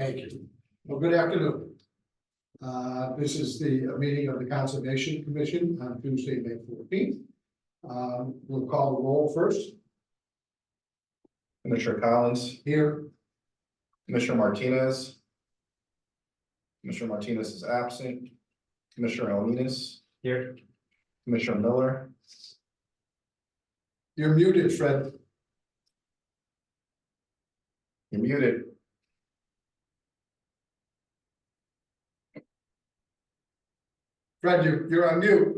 Thank you. Well, good afternoon. This is the meeting of the Conservation Commission on Tuesday, May 14th. We'll call the roll first. Commissioner Collins, Here, Commissioner Martinez. Commissioner Martinez is absent. Commissioner Alminas. Here. Commissioner Miller. you're muted, Fred. You're muted. Fred, you're on mute.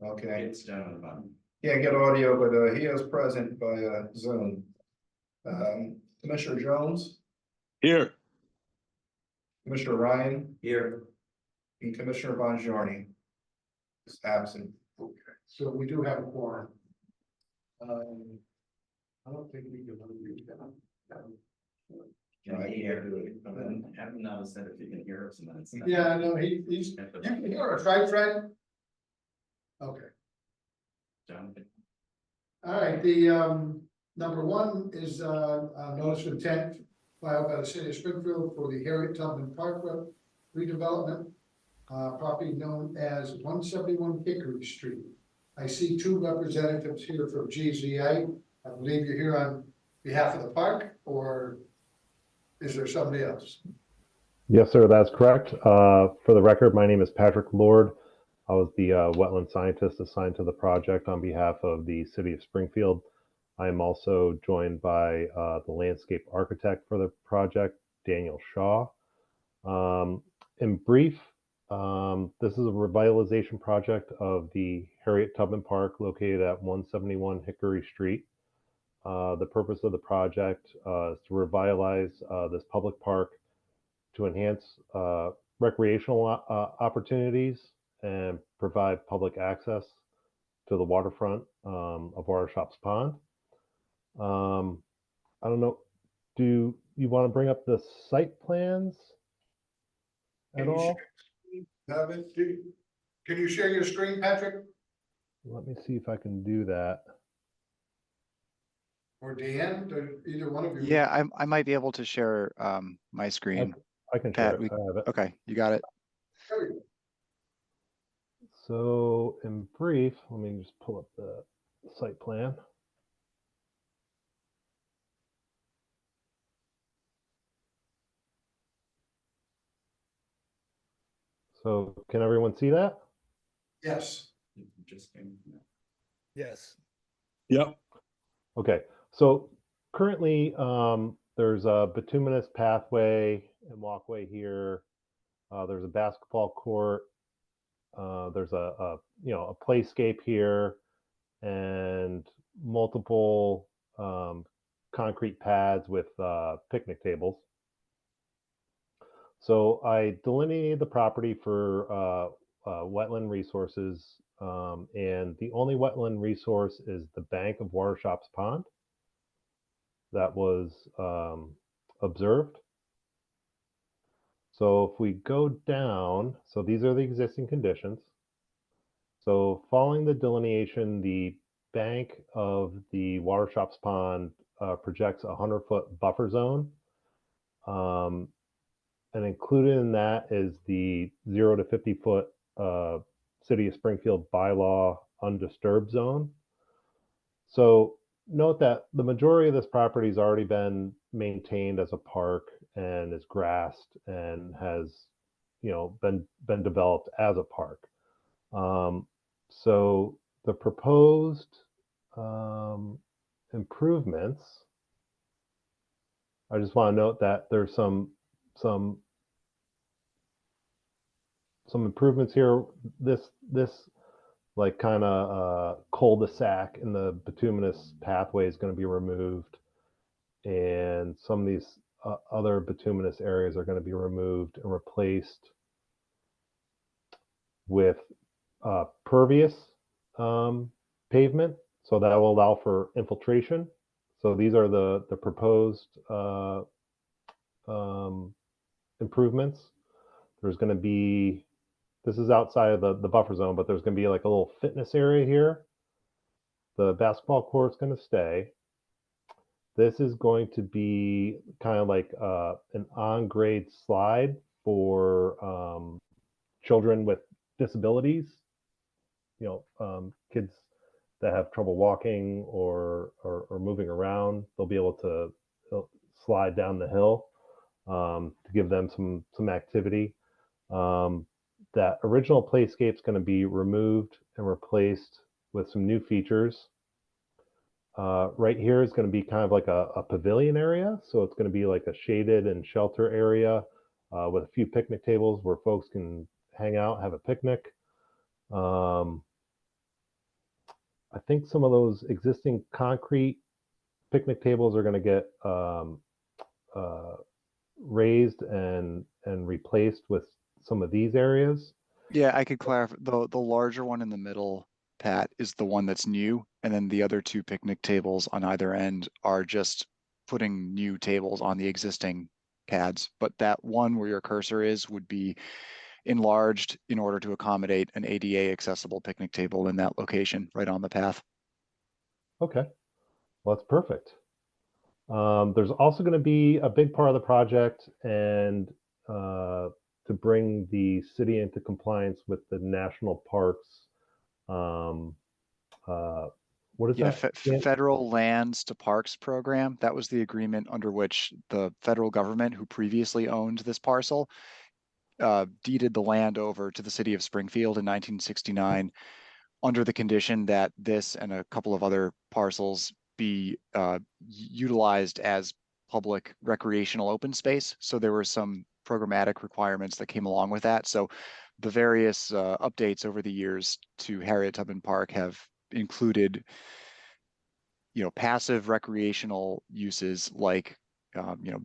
Okay. It's down on the bottom. Can't get audio, but he is present by Zoom. Commissioner Jones, Here. Commissioner Ryan, Here. and Commissioner Bongiorni is absent. Okay, so we do have a quorum. I don't think we can unmute them. Can you hear? And then have him now said if you can hear us and then it's. Yeah, no, he's, you can hear us, right, Fred? Okay. Jonathan. All right, the number one is a notice of intent filed by the city of Springfield for the Harriet Tubman Parkway redevelopment, property known as 171 Hickory Street. I see two representatives here from GZA. I believe you're here on behalf of the park, or is there somebody else? Yes, sir, that's correct. For the record, my name is Patrick Lord. I was the wetland scientist assigned to the project on behalf of the city of Springfield. I am also joined by the landscape architect for the project, Daniel Shaw. In brief, this is a revitalization project of the Harriet Tubman Park located at 171 Hickory Street. The purpose of the project is to revitalize this public park to enhance recreational opportunities and provide public access to the waterfront of Watershops Pond. I don't know, do you want to bring up the site plans at all? Can you share your screen, Patrick? Let me see if I can do that. Or Dan, either one of you? Yeah, I might be able to share my screen. I can share Pat, it. I have it. Okay, you got it. There we go. So in brief, let me just pull up the site plan. So can everyone see that? Yes. Just came. Yes. Yep. Okay, so currently there's a bituminous pathway and walkway here. There's a basketball court. There's a playscape here, and multiple concrete pads with picnic tables. So I delineated the property for wetland resources, and the only wetland resource is the bank of Watershops Pond that was observed. So if we go down, so these are the existing conditions. So following the delineation, the bank of the Watershops Pond projects a 100-foot buffer zone. And included in that is the 0 to 50-foot City of Springfield bylaw undisturbed zone. So note that the majority of this property has already been maintained as a park and is grassed and has, been developed as a park. So the proposed improvements, I just want to note that there's some improvements here. This like kind of cul-de-sac in the bituminous pathway is going to be removed, and some of these other bituminous areas are going to be removed and replaced with pervious pavement, so that will allow for infiltration. So these are the proposed improvements. There's going to be, this is outside of the buffer zone, but there's going to be like a little fitness area here. The basketball court's going to stay. This is going to be kind of like an on-grade slide for children with disabilities, kids that have trouble walking or moving around. They'll be able to slide down the hill to give them some activity. That original playscape is going to be removed and replaced with some new features. Right here is going to be kind of like a pavilion area. So it's going to be like a shaded and shelter area with a few picnic tables where folks can hang out, have a picnic. I think some of those existing concrete picnic tables are going to get raised and replaced with some of these areas. Yeah, I could clarify. The larger one in the middle, Pat, is the one that's new, and then the other two picnic tables on either end are just putting new tables on the existing pads. But that one where your cursor is would be enlarged in order to accommodate an ADA accessible picnic table in that location right on the path. Okay, well, that's perfect. There's also going to be a big part of the project and to bring the city into compliance with the national parks. Um, uh, what is Yeah, that? Dan? federal lands to parks program. That was the agreement under which the federal government, who previously owned this parcel, deeded the land over to the city of Springfield in 1969 under the condition that this and a couple of other parcels be utilized as public recreational open space. So there were some programmatic requirements that came along with that. So the various updates over the years to Harriet Tubman Park have included, passive recreational uses like,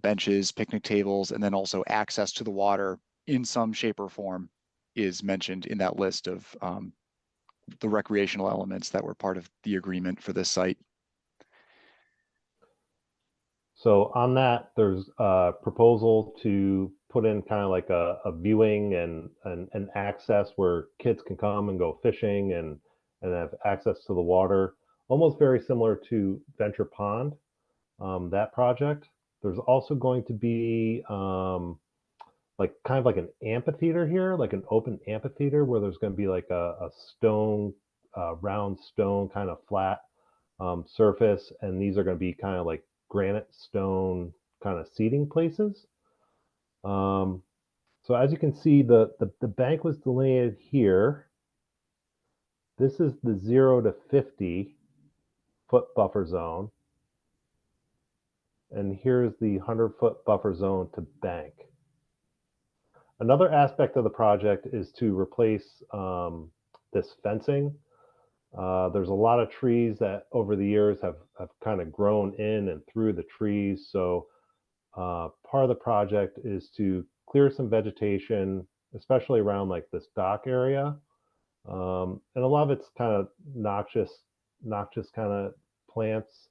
benches, picnic tables, and then also access to the water in some shape or form is mentioned in that list of the recreational elements that were part of the agreement for this site. So on that, there's a proposal to put in kind of like a viewing and access where kids can come and go fishing and have access to the water, almost very similar to Venture Pond, that project. There's also going to be like kind of like an amphitheater here, like an open amphitheater where there's going to be like a stone, round stone kind of flat surface, and these are going to be kind of like granite stone kind of seating places. So as you can see, the bank was delineated here. This is the 0 to 50-foot buffer zone. And here's the 100-foot buffer zone to bank. Another aspect of the project is to replace this fencing. There's a lot of trees that over the years have kind of grown in and through the trees. So part of the project is to clear some vegetation, especially around like this dock area. And a lot of it's kind of noxious kind of plants.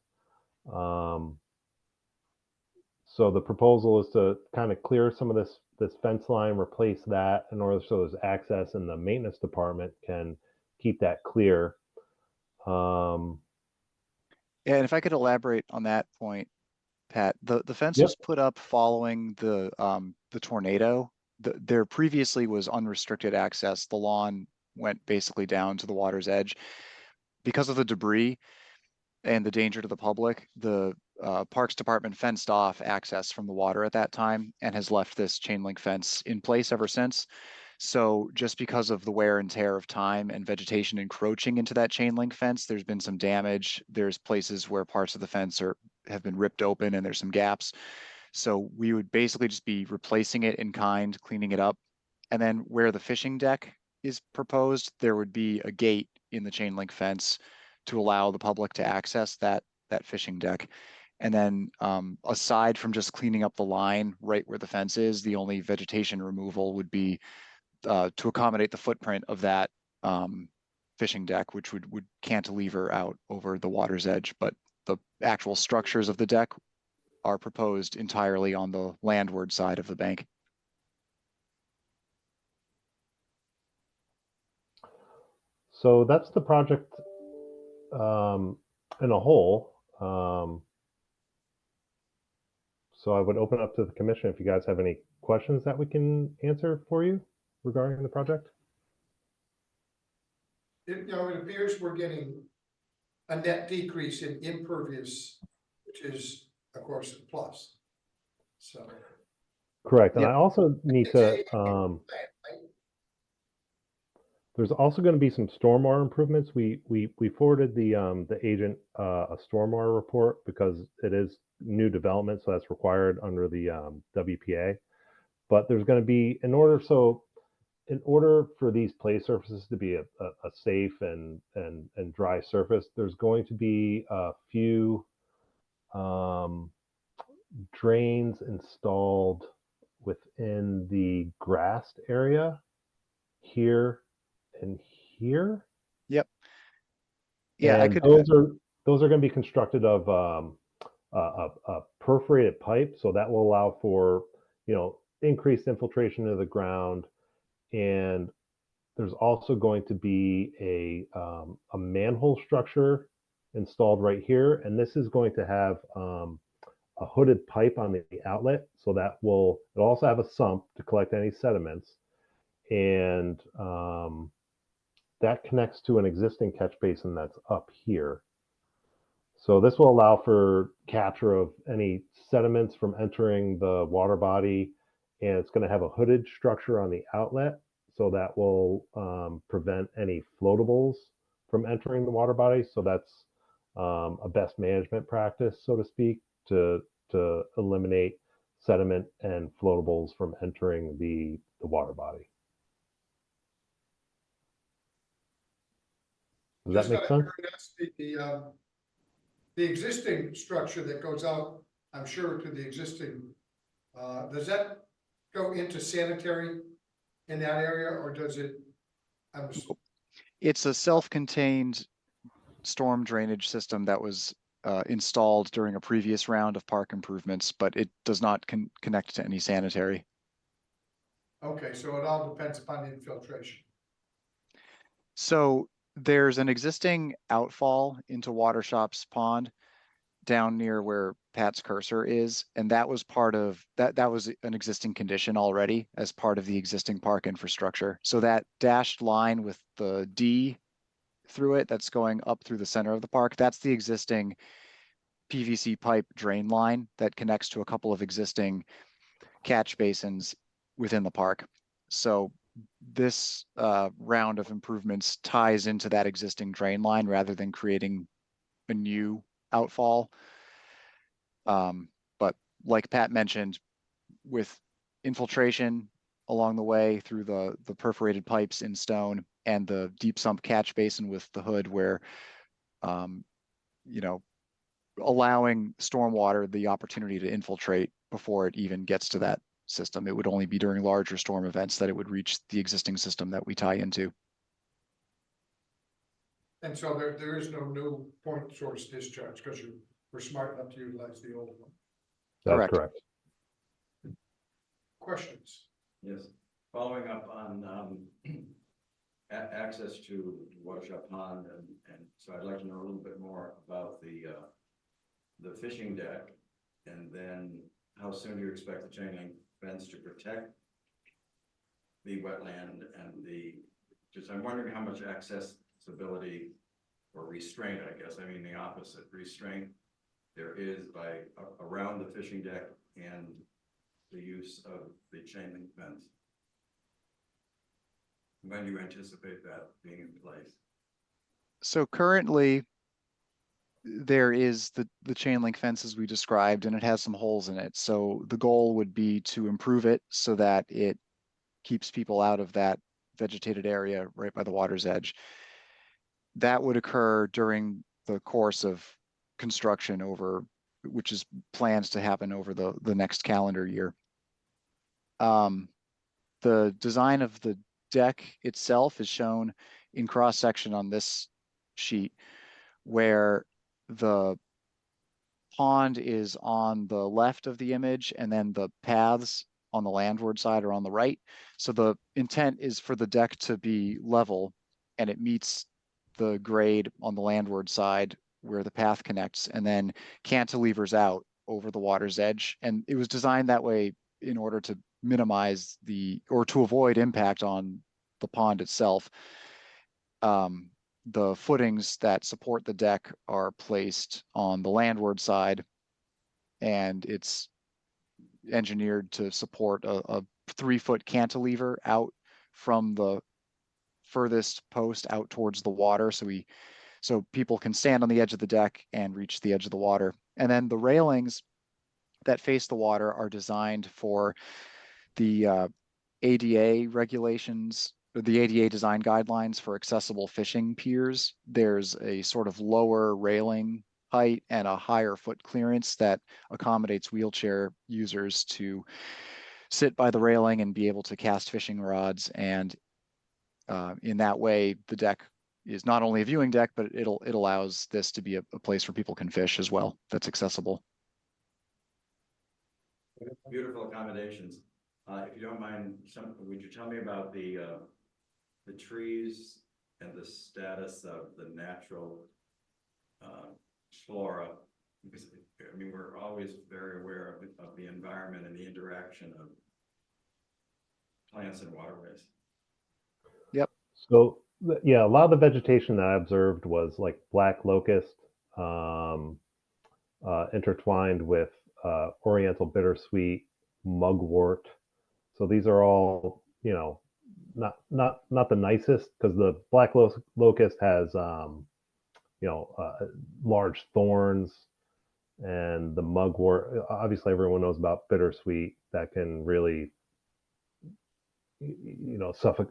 So the proposal is to kind of clear some of this fence line, replace that in order so there's access and the maintenance department can keep that clear. And if I could elaborate on that point, Pat, the fence Yep. was put up following the tornado. There previously was unrestricted access. The lawn went basically down to the water's edge. Because of the debris and the danger to the public, the Parks Department fenced off access from the water at that time and has left this chain link fence in place ever since. So just because of the wear and tear of time and vegetation encroaching into that chain link fence, there's been some damage. There's places where parts of the fence have been ripped open and there's some gaps. So we would basically just be replacing it in kind, cleaning it up. And then where the fishing deck is proposed, there would be a gate in the chain link fence to allow the public to access that fishing deck. And then aside from just cleaning up the line right where the fence is, the only vegetation removal would be to accommodate the footprint of that fishing deck, which would cantilever out over the water's edge. But the actual structures of the deck are proposed entirely on the landward side of the bank. So that's the project in a whole. So I would open up to the commission if you guys have any questions that we can answer for you regarding the project. It appears we're getting a net decrease in impervious, which is, of course, a plus. So. Correct. And Yep. I also need to, there's also going to be some stormwater improvements. We forwarded the agent a stormwater report because it is new development, so that's required under the WPA. But there's going to be, in order for these play surfaces to be a safe and dry surface, there's going to be a few drains installed within the grassed area here and here. Yep. Yeah, I And could. those are going to be constructed of a perforated pipe, so that will allow for increased infiltration into the ground. And there's also going to be a manhole structure installed right here, and this is going to have a hooded pipe on the outlet, so that it'll also have a sump to collect any sediments, and that connects to an existing catch basin that's up here. So this will allow for capture of any sediments from entering the water body, and it's going to have a hooded structure on the outlet, so that will prevent any floatables from entering the water body. So that's a best management practice, so to speak, to eliminate sediment and floatables from entering the water body. Does that make sense? The existing structure that goes out, I'm sure, to the existing, does that go into sanitary in that area, or does it? It's a self-contained storm drainage system that was installed during a previous round of park improvements, but it does not connect to any sanitary. Okay, so it all depends upon the infiltration. So there's an existing outfall into Water Shop's pond down near where Pat's cursor is, and that was part of that was an existing condition already as part of the existing park infrastructure. So that dashed line with the D through it that's going up through the center of the park, that's the existing PVC pipe drain line that connects to a couple of existing catch basins within the park. So this round of improvements ties into that existing drain line rather than creating a new outfall. But like Pat mentioned, with infiltration along the way through the perforated pipes in stone and the deep sump catch basin with the hood where, allowing stormwater the opportunity to infiltrate before it even gets to that system. It would only be during larger storm events that it would reach the existing system that we tie into. And so there is no new point source discharge because we're smart enough to utilize the old one. That's correct. Questions? Yes, following up on access to Watershop Pond, and so I'd like to know a little bit more about the fishing deck, and then how soon do you expect the chain link fence to protect the wetland and just I'm wondering how much accessibility or restraint, I guess, I mean the opposite, restraint there is by around the fishing deck and the use of the chain link fence. When do you anticipate that being in place? So currently there is the chain link fence as we described, and it has some holes in it. So the goal would be to improve it so that it keeps people out of that vegetated area right by the water's edge. That would occur during the course of construction which is plans to happen over the next calendar year. The design of the deck itself is shown in cross section on this sheet, where the pond is on the left of the image and then the paths on the landward side are on the right. So the intent is for the deck to be level and it meets the grade on the landward side where the path connects, and then cantilevers out over the water's edge. And it was designed that way in order to minimize or to avoid impact on the pond itself. The footings that support the deck are placed on the landward side, and it's engineered to support a 3-foot cantilever out from the furthest post out towards the water. So people can stand on the edge of the deck and reach the edge of the water. And then the railings that face the water are designed for the ADA regulations, the ADA design guidelines for accessible fishing piers. There's a sort of lower railing height and a higher foot clearance that accommodates wheelchair users to sit by the railing and be able to cast fishing rods. And in that way, the deck is not only a viewing deck, but it allows this to be a place where people can fish as well. That's accessible. Beautiful accommodations. If you don't mind, would you tell me about the trees and the status of the natural flora? Because I mean, we're always very aware of the environment and the interaction of plants and waterways. Yep. So yeah, a lot of the vegetation that I observed was like black locust, intertwined with oriental bittersweet, mugwort. So these are all, you know, not the nicest, because the black locust has large thorns, and the mugwort, obviously everyone knows about bittersweet, that can really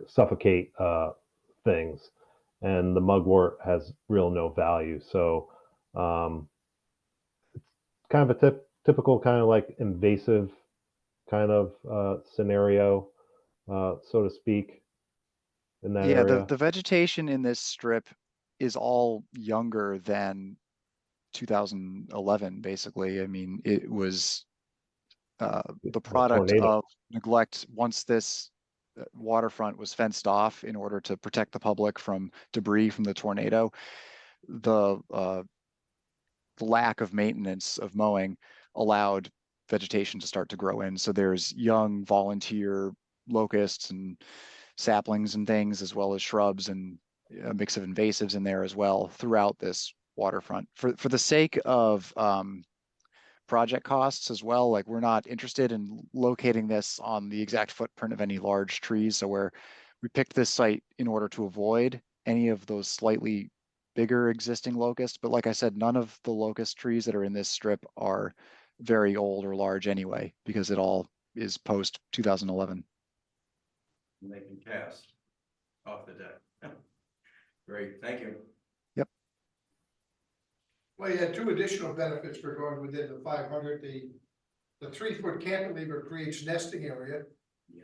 suffocate things, and the mugwort has real no value. So it's kind of a typical kind of like invasive kind of scenario, so to speak, in that Yeah, area. the vegetation in this strip is all younger than 2011, basically. I mean, it was the product Tornado. of neglect once this waterfront was fenced off in order to protect the public from debris from the tornado. The lack of maintenance of mowing allowed vegetation to start to grow in. So there's young volunteer locusts and saplings and things, as well as shrubs and a mix of invasives in there as well throughout this waterfront. For the sake of project costs as well, like we're not interested in locating this on the exact footprint of any large trees. So we picked this site in order to avoid any of those slightly bigger existing locusts. But like I said, none of the locust trees that are in this strip are very old or large anyway, because it all is post 2011. And they can cast off the deck. Great, thank you. Well, you had two additional benefits for going within the 500. The 3-foot cantilever creates nesting area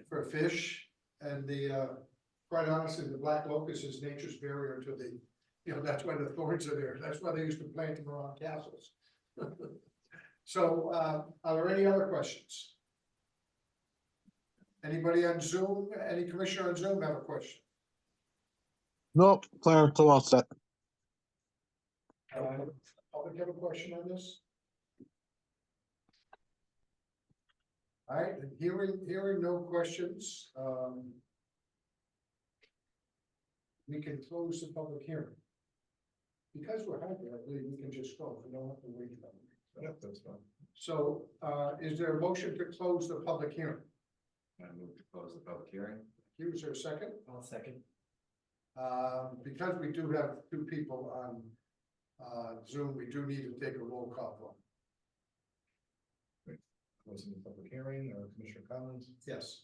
for fish, and quite honestly, the black locust is nature's barrier to that's why the thorns are there. That's why they used to plant them around castles. So, are there any other questions? Anybody on Zoom, any commissioner on Zoom have a question? Nope, Clarence, all set. Public have a question on this? All right, and hearing no questions, we can close the public hearing. Because we're hybrid, I believe we can just go, we don't have to wait. Yep, that's fine. So, is there a motion to close the public hearing? I move to close the public hearing. Is there a second? I'll second. Because we do have two people on Zoom, we do need to take a roll call vote. Closing the public hearing, Commissioner Collins, Yes.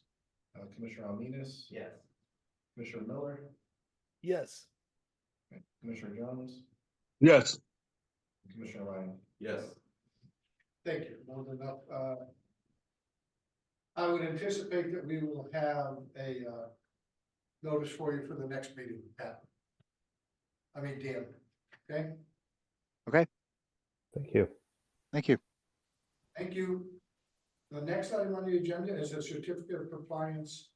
Commissioner Alminas, Yes. Commissioner Miller, Yes. Commissioner Jones, Yes, Commissioner Ryan. Yes. Thank you, more than enough. I would anticipate that we will have a notice for you for the next meeting, Pat. Dan, okay? Okay, Thank you. thank you. Thank you. The next item on the agenda is a certificate of compliance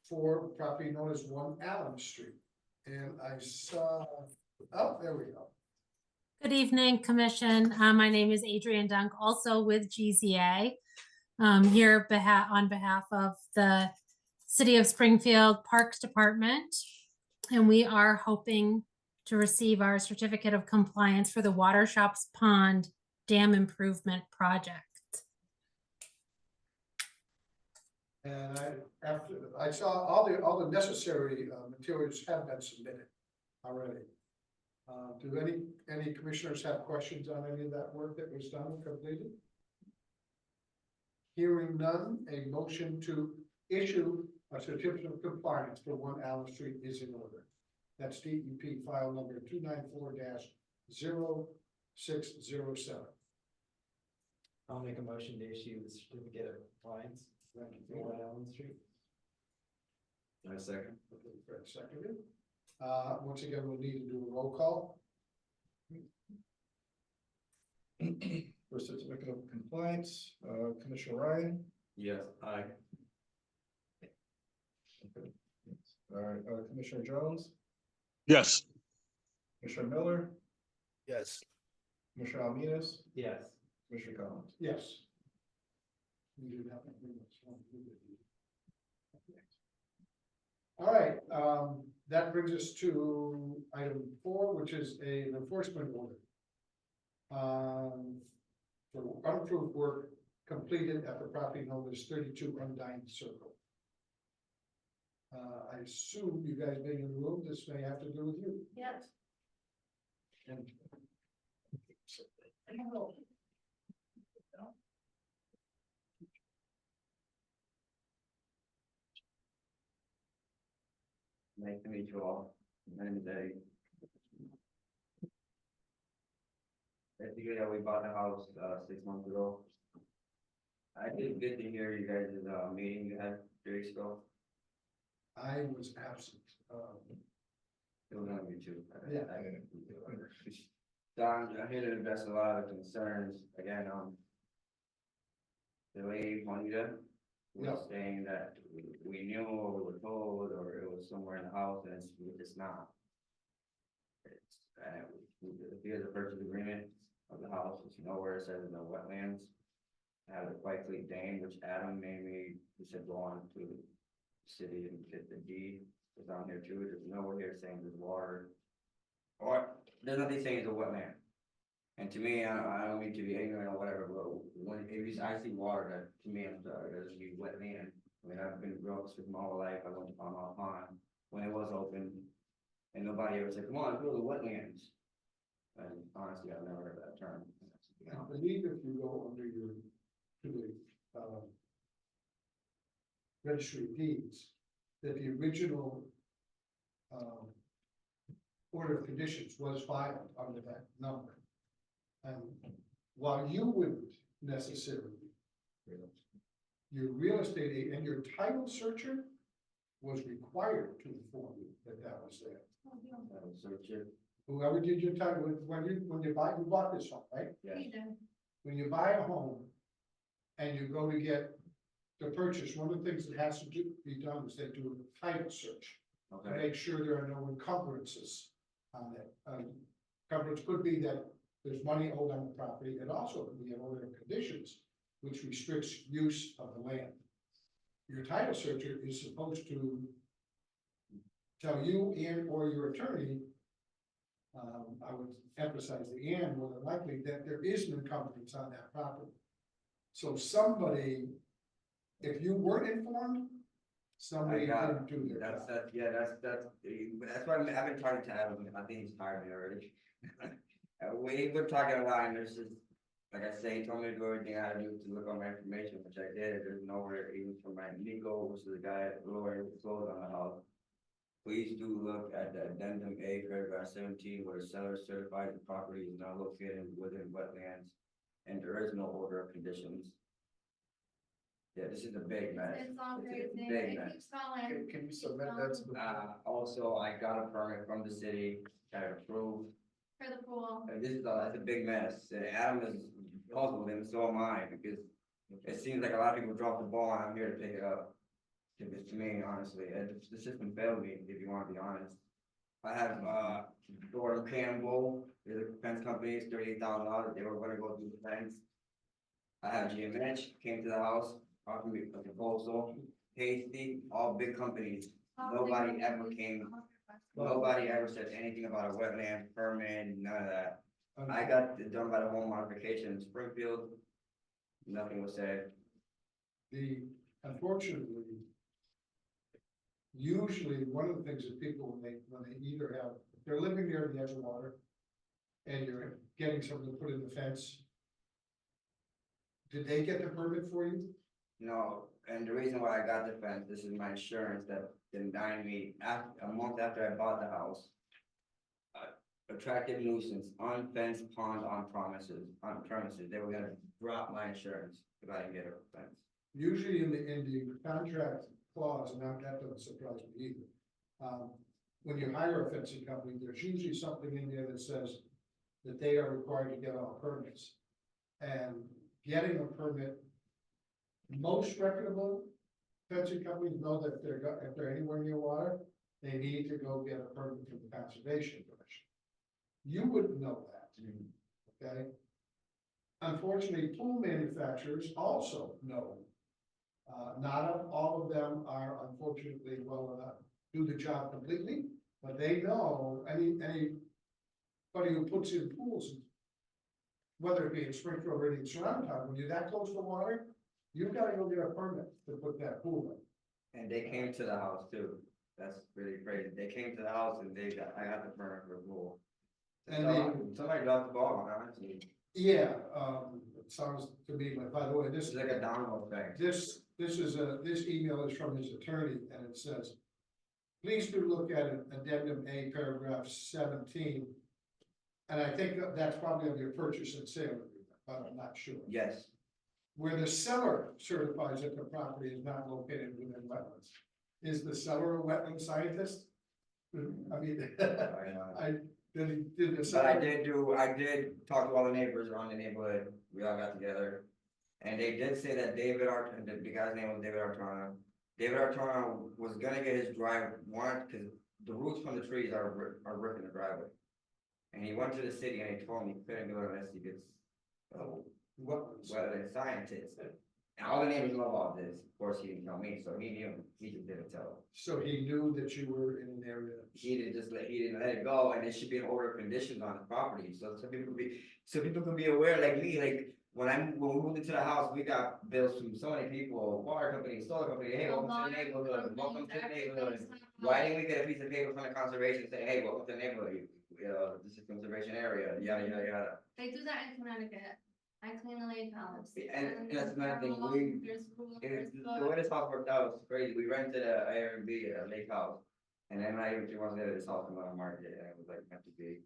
for property known as 1 Adams Street. And I saw, oh, there we go. Good evening, Commission. My name is Adrienne Dunk, also with GZA. Here on behalf of the City of Springfield Parks Department. And we are hoping to receive our certificate of compliance for the Water Shops Pond Dam Improvement Project. And I saw all the necessary materials have been submitted already. Do any commissioners have questions on any of that work that was done and completed? Hearing none, a motion to issue a certificate of compliance for 1 Allen Street is in order. That's DEP file number 294-0607. I'll make a motion to issue the certificate of compliance for 1 Allen Street. I second. Okay, Fred seconded. Once again, we'll need to do a roll call. For certificate of compliance, Commissioner Ryan. Yes, aye. All right, Commissioner Jones, Yes. Commissioner Miller, Yes. Commissioner Alminas, Yes. Commissioner Collins. Yes. We do have all right, that brings us to item 4, which is an enforcement order. For unapproved work completed at the property known as 32 Undying Circle. I assume you guys being in the room, this may have to do with you. Yes. And Nice to meet you all. My name is Eddie. Basically, we bought the house 6 months ago. I did good to hear you guys' meeting you had 3 weeks ago. I was absent. It was only you two. Yeah. So I'm here to address a lot of concerns. Again, the lady Juanita was saying that we knew or we were told or it was somewhere in the house and it's not. Here's a purchase agreement of the house. It's nowhere it says no wetlands. I have a quite clean dam, which Adam made me, he said go on to the city and get the deed. It's on here too. There's nowhere here saying there's water. Or there's nothing saying it's a wetland. And to me, I don't mean to be ignorant or whatever, but when I see water, that to me, I'm sorry, that doesn't mean wetland. I mean, I've been growing up with my whole life. I went to Palm Pond when it was open, and nobody ever said, "Come on, go to the wetlands." And honestly, I've never heard that term. I believe if you go under to the registry of deeds, that the original order of conditions was filed under that number. And while you wouldn't necessarily, your real estate agent and your title searcher was required to inform you that that was there. Whoever did your title, when you bought this home, right? Yeah. When you buy a home and you go to get the purchase, one of the things that has to be done is they do a title search to Okay. make sure there are no encumbrances on it. Encumbrance could be that there's money owed on the property. It also could be an order of conditions, which restricts use of the land. Your title searcher is supposed to tell you and or your attorney, I would emphasize the and more than likely, that there is an encumbrance on that property. So somebody, if you weren't informed, somebody didn't do their job. That's why I've been talking to Adam. I think he's tired of me already. We've been talking a lot, and there's just, like I say, he told me to do everything I had to do to look on my information, which I did. There's nowhere, even from my Nico, which is the guy at the lawyer who closed on the house. Please do look at the addendum A, paragraph 17, where the seller certifies the property is not located within wetlands, and there is no order of conditions. Yeah, this is a big mess. It's all It's a crazy. big It mess. keeps going. Can you submit that to the? Also, I got a permit from the city, got it approved. For the pool. This is that's a big mess, and Adam is puzzled, and so am I, because it seems like a lot of people drop the ball, and I'm here to pick it up. To me, honestly, the system failed me, if you want to be honest. I have, Gordon Campbell, the fence company, it's $38,000, they were gonna go through the fence. I have GMH, came to the house, offered me a proposal, Hasty, all big companies, nobody ever came, nobody ever said anything about a wetland permit, none of that. I got it done by the home modification in Springfield, nothing was said. Unfortunately, usually one of the things that people, when they either have, if they're living near the edge of water and you're getting something to put in the fence, did they get the permit for you? No, and the reason why I got the fence, this is my insurance that denied me a month after I bought the house. Attractive nuisance, unfenced pond on premises, they were gonna drop my insurance if I didn't get a fence. Usually in the contract clause, and that doesn't surprise me either. When you hire a fencing company, there's usually something in there that says that they are required to get all permits. And getting a permit, most reputable fencing companies know that if they're anywhere near water, they need to go get a permit from the Conservation Commission. You wouldn't know that, okay? Unfortunately, pool manufacturers also know. Not all of them are unfortunately well enough to do the job completely, but they know anybody who puts in pools, whether it be in Springfield or in surrounding town, when you're that close to water, you've got to go get a permit to put that pool in. And they came to the house too, that's really crazy, they came to the house and I got the permit for the pool. And So, somebody dropped the ball, honestly, Yeah, it sounds to me, like, by the way, it's like a domino effect. this email is from his attorney, and it says, please do look at addendum A, paragraph 17. And I think that's probably of your purchase and sale agreement, but I'm not sure. Yes, Where the seller certifies that the property is not located within wetlands. Is the seller a wetland scientist? I mean, did the but seller? I did talk to all the neighbors around the neighborhood, we all got together. And they did say that the guy's name was David Artona. David Artona was gonna get his drive cause the roots from the trees are ripping the driveway. And he went to the city and he told me he couldn't do it unless he gets, wetland scientist. And all the neighbors know about this, of course, he didn't tell me, so he knew, he just didn't tell. So he knew that you were in an area. He didn't let it go, and there should be an order of conditions on the property, so people can be aware, like me, like, when we moved into the house, we got bills from so many people, water company, solar company, hey, welcome to the neighborhood, welcome to the neighborhood. Why didn't we get a piece of paper from the conservation saying, hey, welcome to the neighborhood, this is conservation area, yada, yada, yada. They do that in Connecticut. I clean the lake house. And that's another thing, the way this house worked out was crazy, we rented a Airbnb at a lake house. And then not even 3 months later, this house came on the market, and it was like meant to be.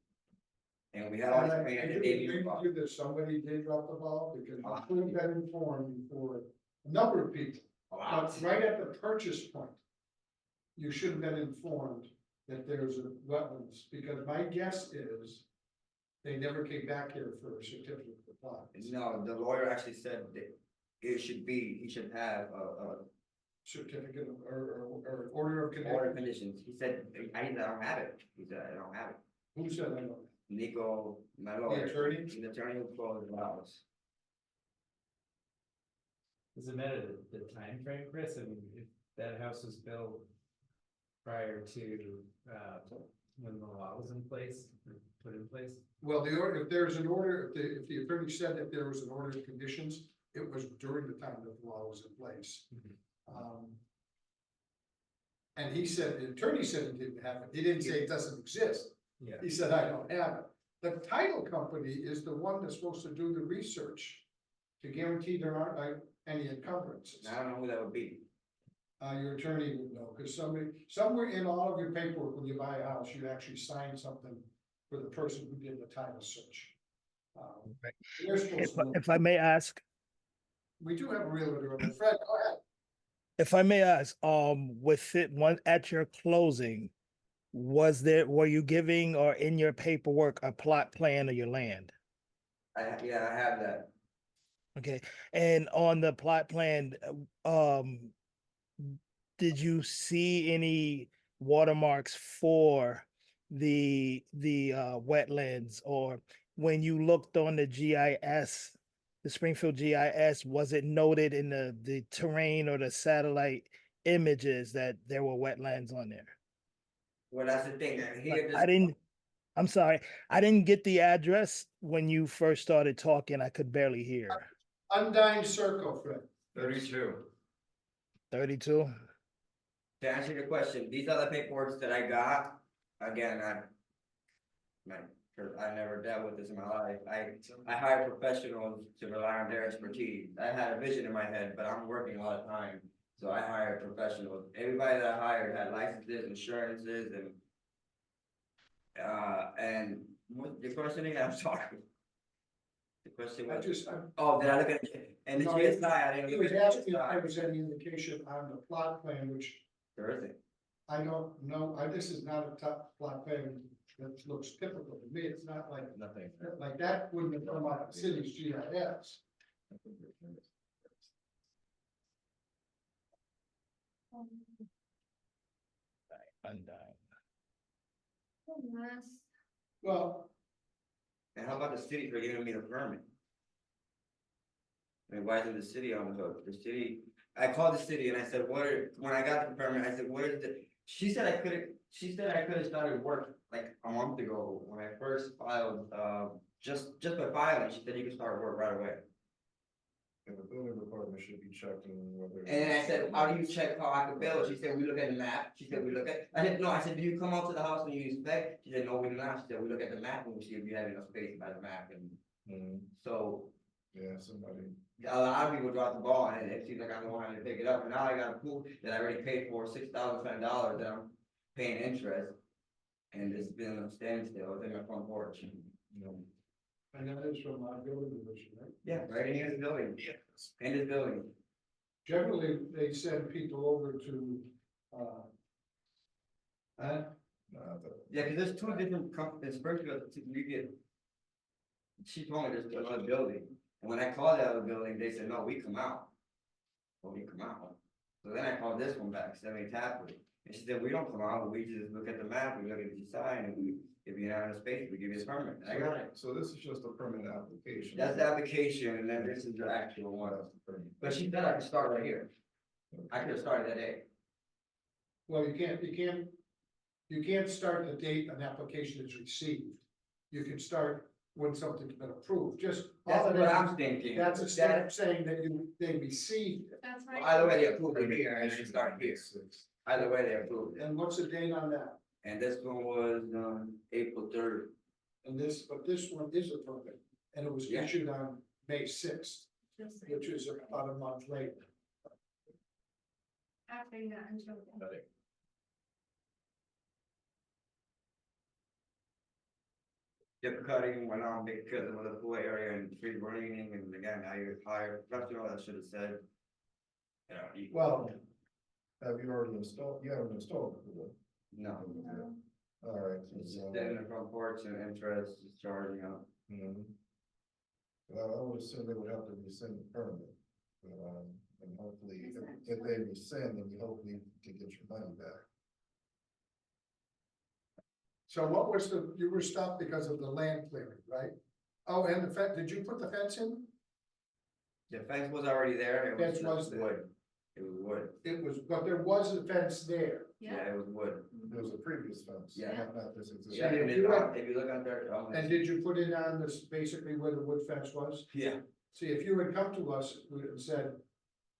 And we had all this cleaning, and they Agree with you that somebody did drop the ball, because you could have been informed before a number of people. But right at the purchase point, you should have been informed that there's a wetlands, because my guess is they never came back here for a certificate of compliance. No, the lawyer actually said that he should have a Certificate of, or order of order condition. of conditions. He said, I don't have it. He said, I don't have it. Who said I don't? Nico, my lawyer. attorney? The attorney who closed the house. Does it matter the time frame, Chris? I mean, if that house was built prior to, when the law was in place, or put in place? Well, the order, if there's an order, if the attorney said that there was an order of conditions, it was during the time that the law was in place. And he said, the attorney said it didn't happen. He didn't say it doesn't exist. Yeah. He said, I don't have it. The title company is the one that's supposed to do the research to guarantee there aren't any encumbrances. I don't know who that would be. Your attorney would know, because somewhere in all of your paperwork, when you buy a house, you actually sign something for the person who did the title search. They're supposed to know. If I may ask, We do have a realtor. Fred, go ahead. if I may ask, with it one at your closing, were you giving or in your paperwork a plot plan of your land? I have that. Okay, and on the plot plan, did you see any watermarks for the wetlands, or when you looked on the GIS, the Springfield GIS, was it noted in the terrain or the satellite images that there were wetlands on there? Well, that's the thing, and But here, I didn't, I'm sorry, I didn't get the address when you first started talking. I could barely hear. Undying Circle, Fred. 32. 32? to answer your question, these are the paperwork that I got. Again, I never dealt with this in my life. I hire professionals to rely on their expertise. I had a vision in my head, but I'm working all the time. So I hired professionals. Everybody that I hired had licenses, insurances, and what the question again, I'm sorry. The question I was, just, oh, did I look at it? And the No, GSI, I didn't he look was at the asking if GSI. there was any indication on the plot plan, which There isn't. I don't know, this is not a top plot plan that looks typical to me, it's not like, Nothing. like that wouldn't have come out of the city's GIS. Undying. Mess. Well, And how about the city for giving me the permit? I mean, why isn't the city on the hook? The city, I called the city and I said, when I got the permit, I said, what is the, she said I could have started work like a month ago when I first filed, just by filing, she said you could start work right away. And the building department should be checking whether. And then I said, how do you check how I could build? She said, we look at the map. She said, we look at, I said, no, I said, do you come out to the house and you inspect? She said, no, we do not. She said, we look at the map and we see if you have enough space by the map. And Mhm. so Yeah, somebody. a lot of people drop the ball and it seems like I'm the one having to pick it up. And now I got a pool that I already paid for $6,000 that I'm paying interest. And it's been a standstill. It's in my front porch. and that is from our building division, right? Yeah, right in here in the building. In this building. Generally, they send people over to, Yeah, cause there's two different companies, Springfield, you get. She told me there's another building, and when I called that other building, they said, no, we come out. Well, we come out. So then I called this one back, 70 Tapley, and she said, we don't come out, we just look at the map, we look at the sign, and we, if you have enough space, we give you a permit. And I got it. So this is just a permit application. That's the application, and then this is the actual one. That's the permit. But she said I could start right here. I could have started that day. well, you can't start the date an application is received. You can start when something's been approved, just. That's all it what is, I'm thinking. That's a step saying that they received it. That's right. Either way, they approved it here, and it started here. Either way, they approved it. And what's the date on that? And this one was, April 3rd. And but this one is a permit, and it was Yeah. issued on May 6th, which is about a month later. After you got into it. Dip cutting went on because of the pool area and tree burning, and again, I hired professional, I should have said. You know, Well, Have you already installed, you haven't installed it, have you? no. All right. It's just sitting in the front porch and interest is charging up. Well, I would assume they would have to rescind the permit. And hopefully, if they rescind, then you hopefully can get your money back. so what was you were stopped because of the land clearing, right? Oh, and the fence, did you put the fence in? The fence was already there, it was Fence was just there. wood. It was wood, It was, but there was a fence there. yeah, it was wood. There was a previous fence. Yeah. Not this existing. Yeah, if if you you look under, And did you put it on this, basically where the wood fence was? yeah, See, if you had come to us and said,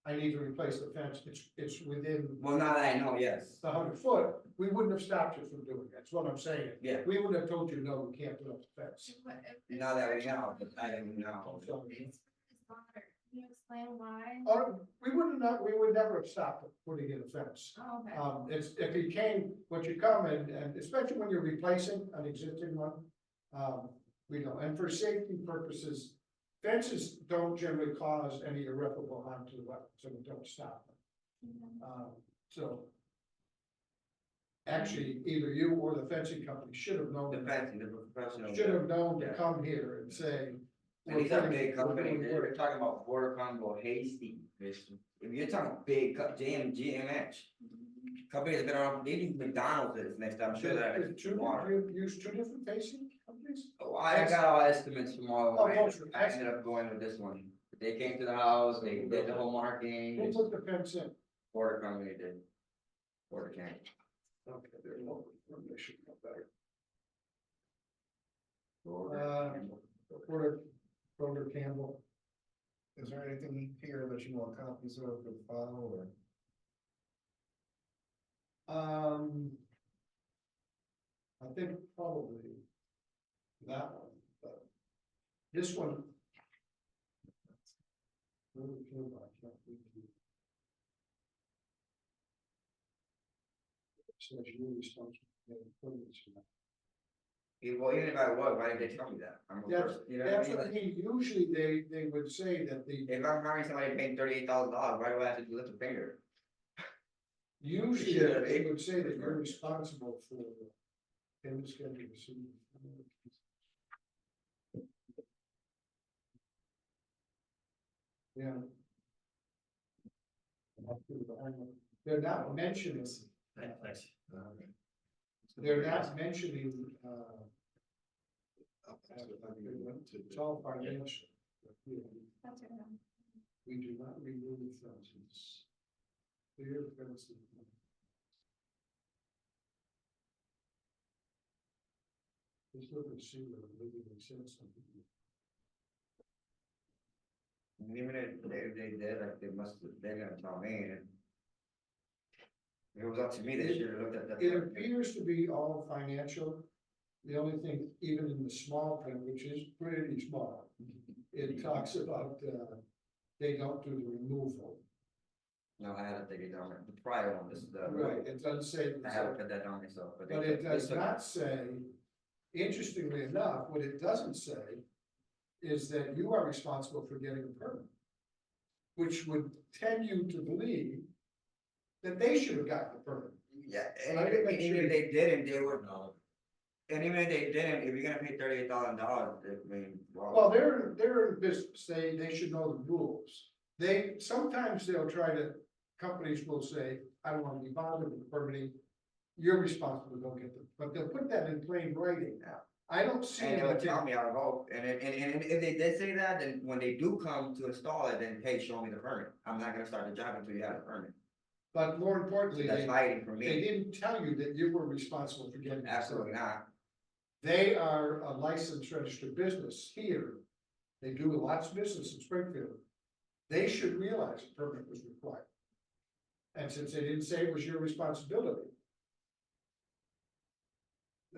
I need to replace the fence, it's within well, now that I know, yes, the 100 foot, we wouldn't have stopped you from doing it, that's what I'm saying. yeah, We would have told you, no, we can't put up the fence. now that we know, but I didn't know. So, It's water. Can you explain why? we would never have stopped putting in a fence. Oh, okay. It's, if you came, what you come and especially when you're replacing an existing one, we know, and for safety purposes, fences don't generally cause any irreparable harm to the wetlands, so we don't stop them. So actually, either you or the fencing company should have known, The fencing, the professional. should have known to come here and say, And these are big companies, we're talking about Border Congo, Hasty, if you're talking big, GMH. Companies that been around, they do McDonald's is next, I'm sure that. You use two different facing companies? Oh, I got all estimates from all of Oh, them, those are I ended up going with this one. They came to the house, they did the whole Who marketing, put the fence in? Border Company did. Border County. Okay, they're local, they should know better. Border. Porter Campbell. Is there anything here that you want copies of the file or? I think probably that one, but this one. Porter Campbell, I can't read it. Says you're responsible for the permits. Well, even if I was, why did they tell me that? I'm a That's, person, you know what I that's mean? what I Like, mean, usually they would say that the, if I'm hiring somebody paying $38,000, why do I have to lift a finger? usually Yeah. they would say that you're responsible for the payment schedule. Yeah. They're not mentioning, they're not mentioning, it's all financial. That's right. We do not remove fences. Clear fences. Just look and see what maybe makes sense. Even if they did, like, they're gonna tell me, and if it was up to me, they should have looked at that. It appears to be all financial. The only thing, even in the small print, which is pretty small, it talks about, they don't do the removal. No, I had to take it down, the prior one, this is the. Right, it doesn't say. I haven't put that down myself, but. But it does not say, interestingly enough, what it doesn't say is that you are responsible for getting a permit. Which would tend you to believe that they should have gotten the permit. Yeah, and I didn't make even sure if they didn't, they would know. And even if they didn't, if you're gonna pay $38,000, I mean, Well, they're in business, they should know the rules. Sometimes they'll try to, companies will say, I don't want to be bothered with permitting. You're responsible to go get them, but they'll put that in plain writing now. I don't see and they would anything. tell me, I'll go, and if they did say that, then when they do come to install it, then hey, show me the permit. I'm not gonna start the job until you have a permit. But more importantly, That's fighting for they me, didn't tell you that you were responsible for getting. the absolutely permit. not. They are a licensed registered business here. They do lots of business in Springfield. They should realize a permit was required. And since they didn't say it was your responsibility.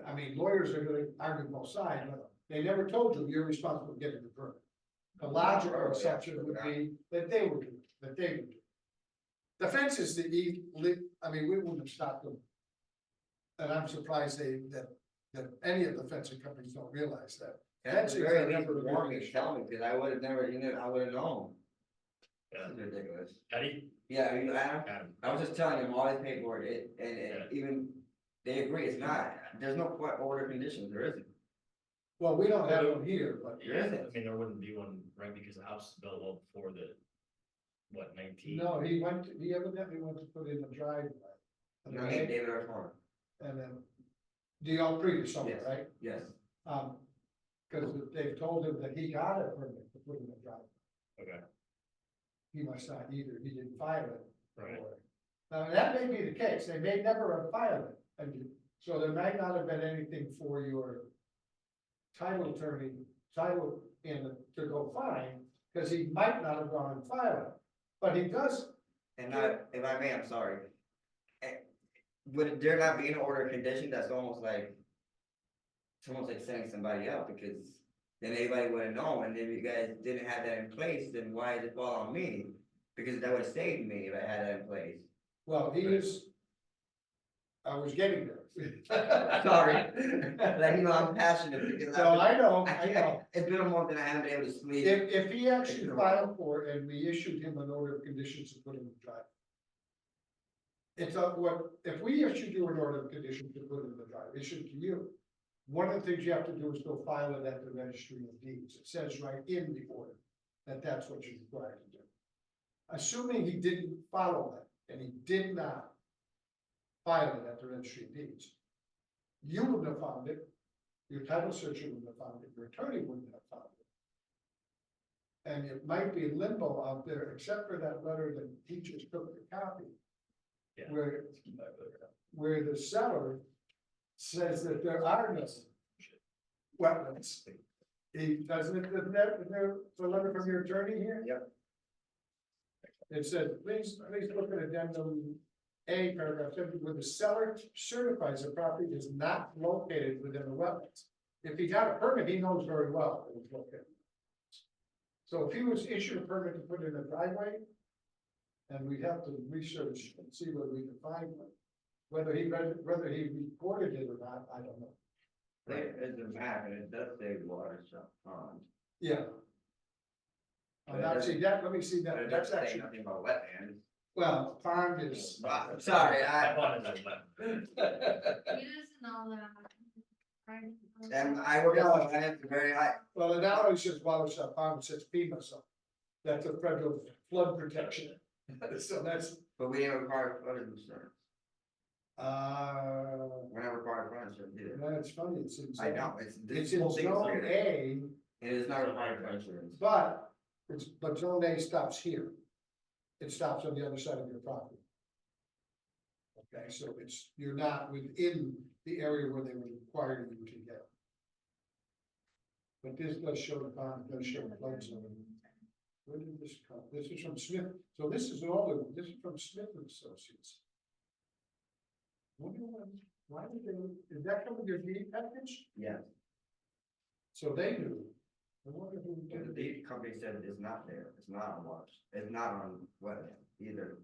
I mean, lawyers are gonna argue both sides, but they never told you you're responsible for getting the permit. The logical assumption would be that they would do, that they would do. The fence is I mean, we wouldn't have stopped them. And I'm surprised that any of the fencing companies don't realize that. That's Fencing very are least never warn me, really- tell me, because I would have never, I would have known. That's ridiculous. Eddie? Yeah, I mean, Adam. I was just telling them all this paperwork, even, they agree, it's not, there's no court order conditions, there isn't. Well, we don't have them here, but There isn't. I mean, there wouldn't be one, right, because the house is built well before the, what, 19? no, he evidently went to put in a driveway. And I mean, then, David Arthur, and then, the all previous owner, Yes. right? yes. Cause they've told him that he got a permit to put in a driveway. Okay, He must not either, he didn't file it. right. or- Now, that may be the case, they may never have filed it, and so there might not have been anything for your title attorney, to go find, because he might not have gone and filed it, but he does. And if I may, I'm sorry. Would there not be an order of condition that's almost like, it's almost like sending somebody out, because then everybody would have known, and if you guys didn't have that in place, then why does it fall on me? Because that would have saved me if I had that in place. Well, he is. I was getting there. Sorry, like, I'm passionate because No, I know. it's been a month and I haven't been able to sleep. If he actually filed for it and we issued him an order of conditions to put in the drive. It's up if we issued you an order of conditions to put in the drive, issued to you, one of the things you have to do is go file it at the registry of deeds. It says right in the order that that's what you're required to do. Assuming he didn't follow that, and he did not file it at the registry of deeds, you wouldn't have found it, your title searcher wouldn't have found it, your attorney wouldn't have found it. And it might be in limbo out there, except for that letter that he just took the copy. Yeah. Where the seller says that there are no wetlands. He doesn't, isn't there the letter from your attorney here? Yep. It says, please look at addendum A, paragraph 7, where the seller certifies the property is not located within the wetlands. If he got a permit, he knows very well it was located. So if he was issued a permit to put in a driveway, and we'd have to research and see whether we can find one. Whether he recorded it or not, I don't know. There is a map and it does say watershed pond. Yeah. Now, see that, let me see But that, it that's doesn't say actually, nothing about wetlands. well, pond is. Sorry, That pond is like that. He doesn't know that. and I work out, and it's very high. Well, it now always says watershed pond, it says FEMA, so that's a federal flood protection. So that's, But we didn't require flood insurance. We're not required flood insurance either. that's funny, it's in. I know, it's. It's this in whole thing is zone weird. A, It is not required flood insurance. but zone A stops here. It stops on the other side of your property. Okay, so you're not within the area where they would require you to get. But this does show the pond, it does show the flood zone. Where did this come? This is from Smith, so this is this is from Smith and Associates. Wonder why did they, did that come with your deed package? Yes, So they knew. I wonder who but the did it. deed company said it's not there, it's not on water, it's not on wetland either.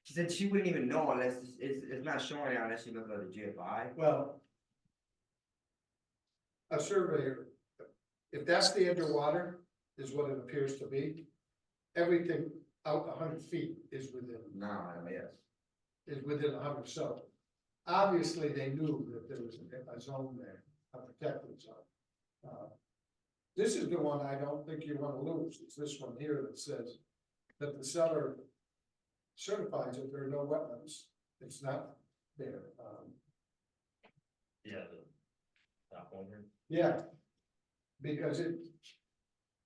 She said she wouldn't even know unless it's not showing it unless she looks at the GFI. Well, a surveyor, if that's the underwater, is what it appears to be. Everything out 100 feet is within, Yes. is within 100, so. Obviously, they knew that there was a zone there, a protected zone. This is the one I don't think you wanna lose, it's this one here that says that the seller certifies that there are no wetlands, it's not there, Yeah, the top one here. yeah. Because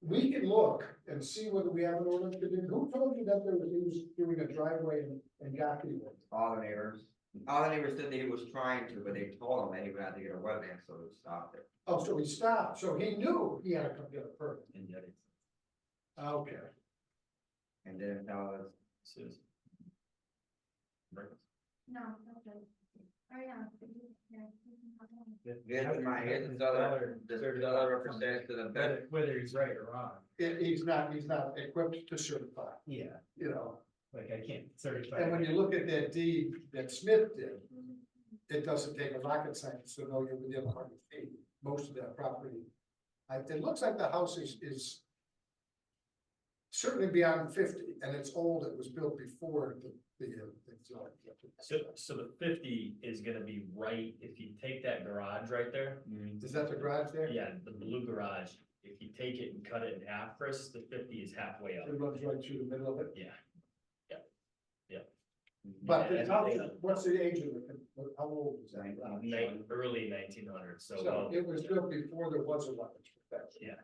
we can look and see whether we have an ordinance, who told you that he was doing a driveway and got people? All the neighbors said that he was trying to, but they told him that he would have to get a wetland, so he stopped it. Oh, so he stopped, so he knew he had to come get a permit, And yet it's. okay. And then tell us, Susan. No, okay. Oh, yeah. here's this other representative to the better. Whether he's right or wrong, He's not equipped to certify, yeah, you know, like I can't certify. and when you look at that deed that Smith did, it doesn't take a rocket scientist to know you're within 100 feet, most of that property. It looks like the house is certainly beyond 50, and it's old, it was built before the zone. So the 50 is gonna be right, if you take that garage right there. Is that the garage there? Yeah, the blue garage, if you take it and cut it in half, Chris, the 50 is halfway up. It runs right through the middle of it. Yeah. But Yeah, the house, what's the age of it? How old is that? Early 1900s, so. So it was built before there was a wetlands protection. Yeah,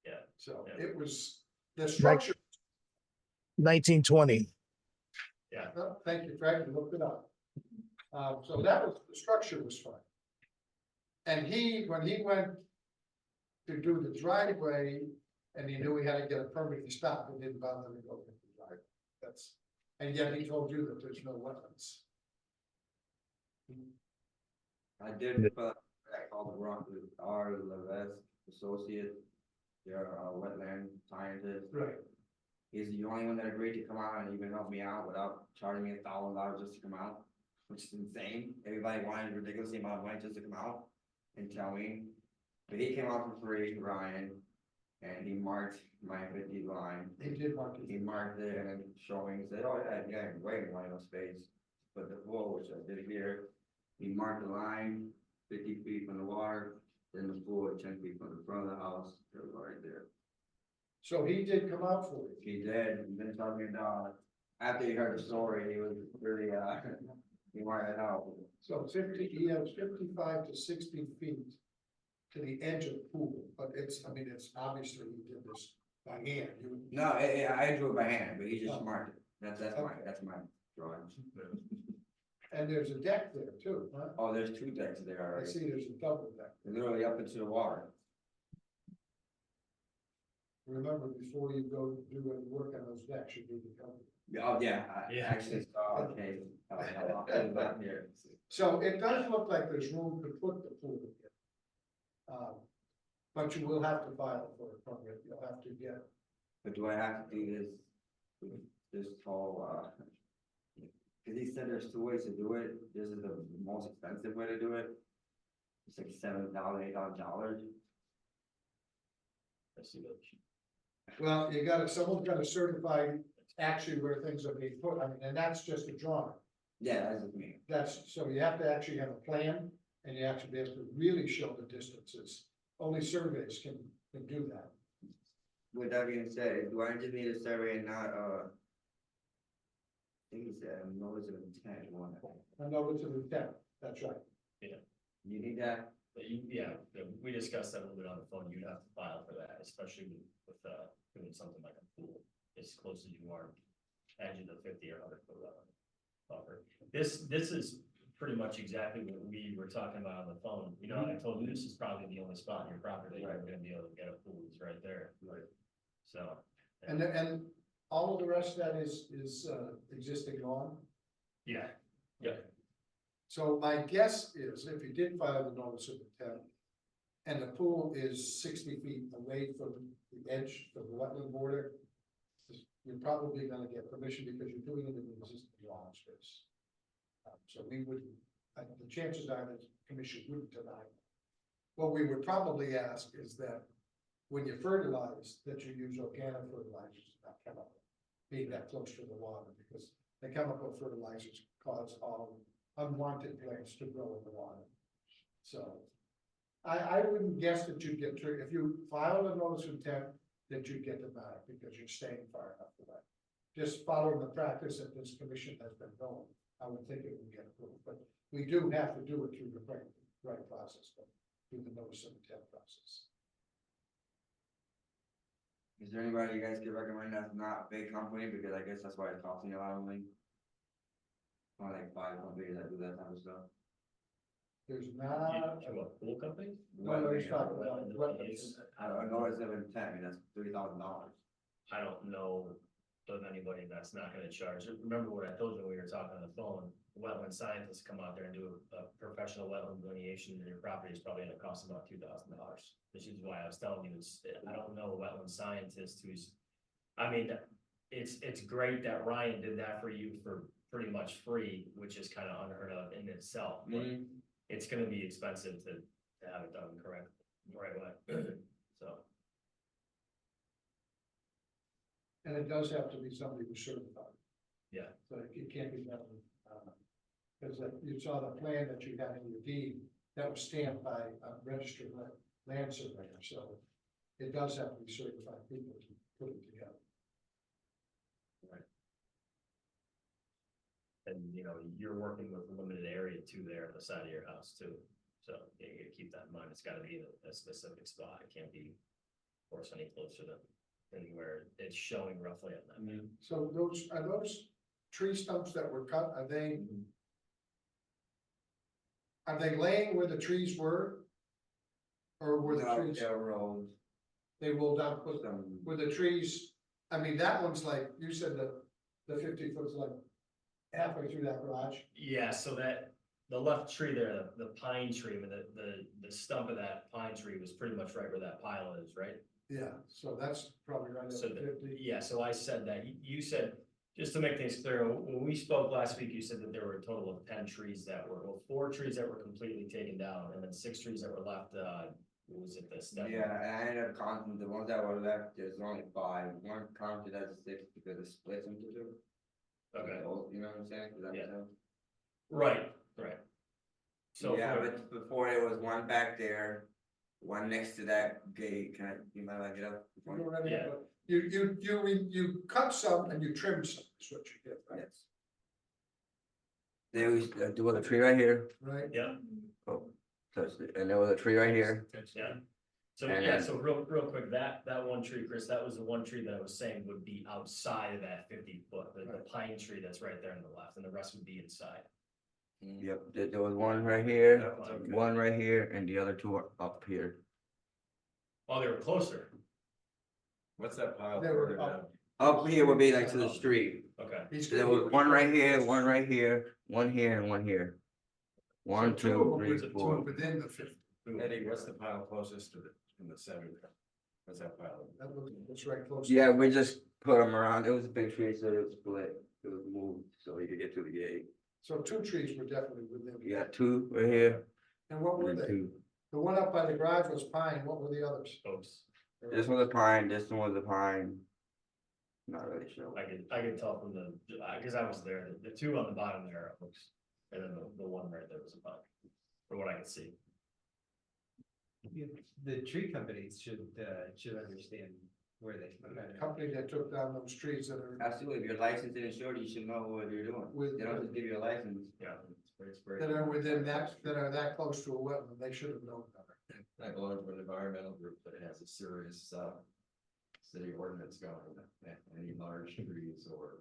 yeah. So Yeah. it was, the structure, 1920. oh, thank you, Fred, you looked it up. So that was, the structure was fine. And when he went to do the driveway, and he knew he had to get a permit to stop, it didn't bother him to go into the driveway. And yet he told you that there's no wetlands. I did, but I called the Rock, R. Levesque Associate, they're a wetland scientist. Right. He's the only one that agreed to come out and even help me out without charging me $1,000 just to come out, which is insane. Everybody wanted a ridiculous amount of money just to come out and tell me. But he came out for free, Ryan, and he marked my 50 line. He did want He to. marked it and then showing, he said, oh yeah, you got way more no space. But the floor, which I did here, he marked the line, 50 feet from the water, then the pool at 10 feet from the front of the house, they're right there. So he did come out for you. He did, and then told me about, after he heard the story, he was really, he wanted help. So 50, he has 55 to 60 feet to the edge of the pool, but it's, I mean, it's obviously he did this by hand. You, No, I drew it by hand, but he just Oh. marked it. That's my drawing. and there's a deck there too, huh? Oh, there's two decks there I already, see there's a double deck. literally up into the water. Remember, before you go do any work on those decks, you need to come. Oh, yeah, I Yeah. actually saw, okay, I'll put it back here. So it does look like there's room to put the pool in. But you will have to file for a permit, you'll have to get, But do I have to do this whole, cause he said there's two ways to do it, this is the most expensive way to do it. It's like $7,000, $8,000. I see that. well, you gotta, someone's gotta certify actually where things are being put, I mean, and that's just a drawing. Yeah, that's just me. That's, so you have to actually have a plan, and you actually have to really show the distances. Only surveys can do that. With that being said, do I just need a survey and not, I think he said, notice of intent, one. I know it's an intent, that's right. You need that? But we discussed that a little bit on the phone, you'd have to file for that, especially with doing something like a pool, as close as you are, edge of the 50 or 100 foot buffer. This is pretty much exactly what we were talking about on the phone, you know, I told you this is probably the only spot in your property that you're gonna be able to get a pool, is right there. Right. So. And all of the rest of that is existing lawn. Yeah, So my guess is if you did file the notice of intent, and the pool is 60 feet away from the edge of the wetland border, you're probably gonna get permission because you're doing it in the existing lawn space. So we wouldn't, the chances are that the commission wouldn't deny. What we would probably ask is that when you fertilize, that you use organic fertilizers, not chemical, being that close to the water, because the chemical fertilizers cause all unwanted plants to grow in the water. So I wouldn't guess that you'd get triggered, if you file a notice of intent, that you'd get denied because you're staying far enough away. Just following the practice that this commission has been going, I would think it would get approved, but we do have to do it through the right process, but through the notice of intent process. Is there anybody you guys could recommend that's not a big company, because I guess that's why it's costing a lot of money? Or like 5 companies that do that type of stuff. There's you, not. a pool company? No, he's talking about wetlands. I don't know, it's of intent, I mean, that's $3,000. I don't know of anybody that's not gonna charge. Remember what I told you when we were talking on the phone, wetland scientists come out there and do a professional wetland delineation, and your property is probably gonna cost about $2,000. Which is why I was telling you, I don't know a wetland scientist who's, I mean, it's great that Ryan did that for you for pretty much free, which is kind of unheard of in itself. But it's gonna be expensive to have it done correct, the right way, so. And it does have to be somebody who's certified. Yeah. So it can't be done, because you saw the plan that you had in your deed, that was stamped by a registered land surveyor, so it does have to be certified people to put it together. And you know, you're working with a limited area too there on the side of your house too. So you gotta keep that in mind. It's gotta be in a specific spot. It can't be, of course, any closer than where it's showing roughly on that. So those tree stumps that were cut, are they laying where the trees were? Or were the No, trees, they're rolled. they rolled out, with them, Some, were the trees, I mean, that one's like, you said the 50 foot's like halfway through that garage. Yeah, so that, the left tree there, the pine tree, the stump of that pine tree was pretty much right where that pile is, right? Yeah, so that's probably right at So 50. yeah, so I said that, you said, just to make things clear, when we spoke last week, you said that there were a total of 10 trees that were, well, 4 trees that were completely taken down, and then 6 trees that were left, what was it, the stem? yeah, and I ended up counting the ones that were left, there's only 5. One counted as 6 because it splits into 2. Okay, You know what I'm saying? Does that make Yeah. sense? right. So Yeah, for- but before there was one back there, one next to that gate, can I, you mind if I get up? You go right ahead, Yeah. but you cut some and you trim some, is what you did, right? Yes. There was a tree right here, Right? Yeah, oh, touched it, and there was a tree right here. yeah. So, And yeah, then- so real quick, that one tree, Chris, that was the one tree that I was saying would be outside of that 50 foot, the pine tree that's right there on the left, and the rest would be inside. Yep, there was one right here, That one's okay. one right here, and the other two are up here. Oh, they were closer, What's that pile They were further up. down? Up here would be like to the street. okay. He's There gonna- was one right here, one right here, one here, and one here. One, So two, of them three, was- two four. within the 50. Eddie, what's the pile closest to in the center? What's that pile? That looks right close. Yeah, we just put them around. It was a big tree, so it was split. It was moved, so you could get to the gate. So two trees were definitely within. You got two right here. And what were And they? two. The one up by the garage was pine, what were the others? Oops, This was a pine, this one was a pine. Not really sure. I could tell from the, cause I was there, the two on the bottom there are oaks, and then the one right there was a pine, from what I could see. The tree companies should understand where they. The company that took down those trees that are, Absolutely, if you're licensed and insured, you should know what you're doing. With- They don't just give you a license. Yeah. It's very- that are within that are that close to a wetland, they should have known better. I belong to an environmental group that has a serious, city ordinance going, any large trees or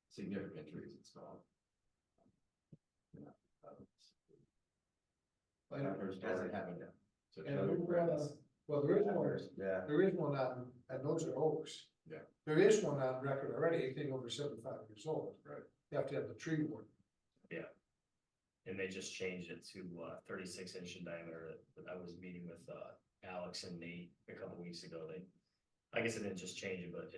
significant trees, it's called. Yeah, But I've heard stories happen to. And well, there is one, Yeah. there is one on, and those are oaks. Yeah. There is one on record already, anything over 75 years old. Right. You have to have the tree warden. And they just changed it to 36 inch in diameter. I was meeting with Alex and Nate a couple weeks ago. I guess it didn't just change it, but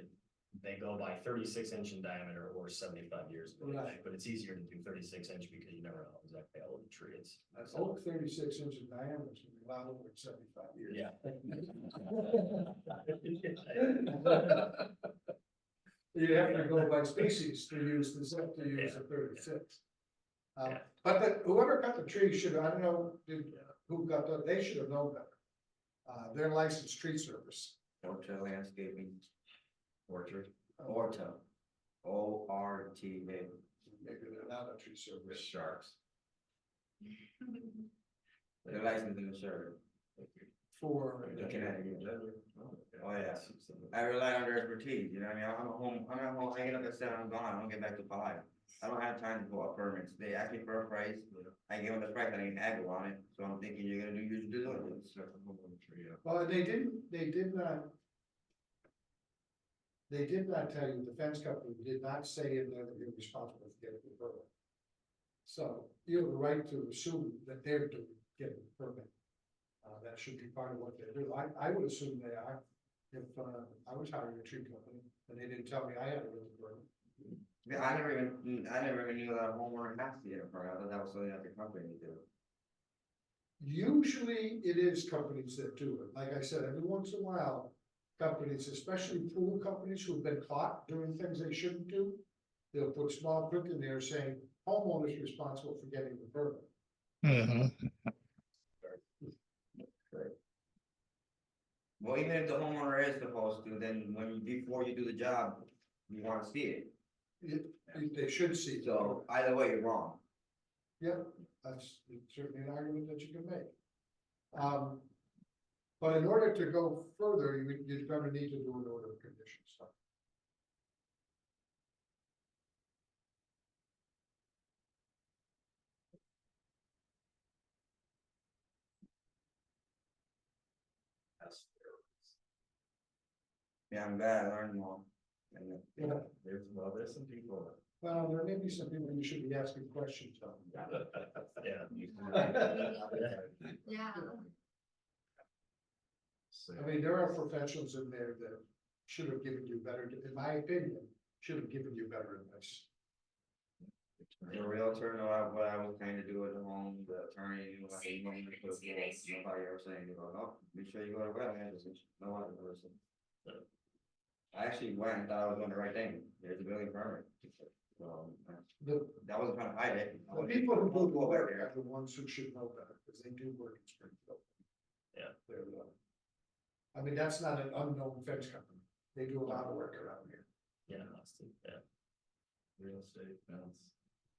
they go by 36 inch in diameter or 75 years. of age. Right. But it's easier to do 36 inch because you never know exactly how old the tree is. Oak 36 inches in diameter is gonna be a lot over 75 years. Yeah. You'd have to go by species to use the 36. Yeah. But whoever cut the tree should, I don't know who got that, they should have known better. They're licensed tree service. Orta landscaping, Orchard, Orta, ORTA. Maybe they're not a tree with service. sharks. They're licensed and insured. For, Oh, yeah. I rely on their expertise, you know, what I mean, I'm at home, I get up at 7, I'm gone, I don't get back to 5. I don't have time to go up permits, they ask me for a price, I give them the price, I didn't haggle on it, so I'm thinking you're gonna do your due diligence. well, they did not tell you, the fence company did not say in there that you're responsible for getting the permit. So you have the right to assume that they're doing, getting the permit. That should be part of what they do. I would assume they are. If, I was hiring a tree company and they didn't tell me I had to get the permit. Yeah, I never even knew that a homeowner has to get a permit, I thought that was something that the company did. Usually it is companies that do it. Like I said, every once in a while, companies, especially pool companies who've been caught doing things they shouldn't do, they'll put small print in there saying homeowners responsible for getting the permit. Well, even if the homeowner is supposed to, then before you do the job, you wanna see it, They should see. so either way, you're wrong. Yeah, that's certainly an argument that you can make. But in order to go further, you're gonna need to do an order of conditions. Yeah, I'm glad I learned more. And Yeah. There's some people. Well, there may be some people you should be asking questions of. Yeah. Yeah. I mean, there are professionals in there that should have given you better, in my opinion, should have given you better advice. The realtor know what I was trying to do at the home, the attorney, knew what he wanted me to put, nobody ever saying, no, make sure you go to wetlands, no other person. I actually went and thought I was doing the right thing, there's a building permit. That wasn't trying to hide it. The people who do the work are the ones who should know better, because they do work in Springfield. Yeah. I mean, that's not an unknown fence company. They do a lot of work around here. Yeah, that's the, yeah. Real estate, fence,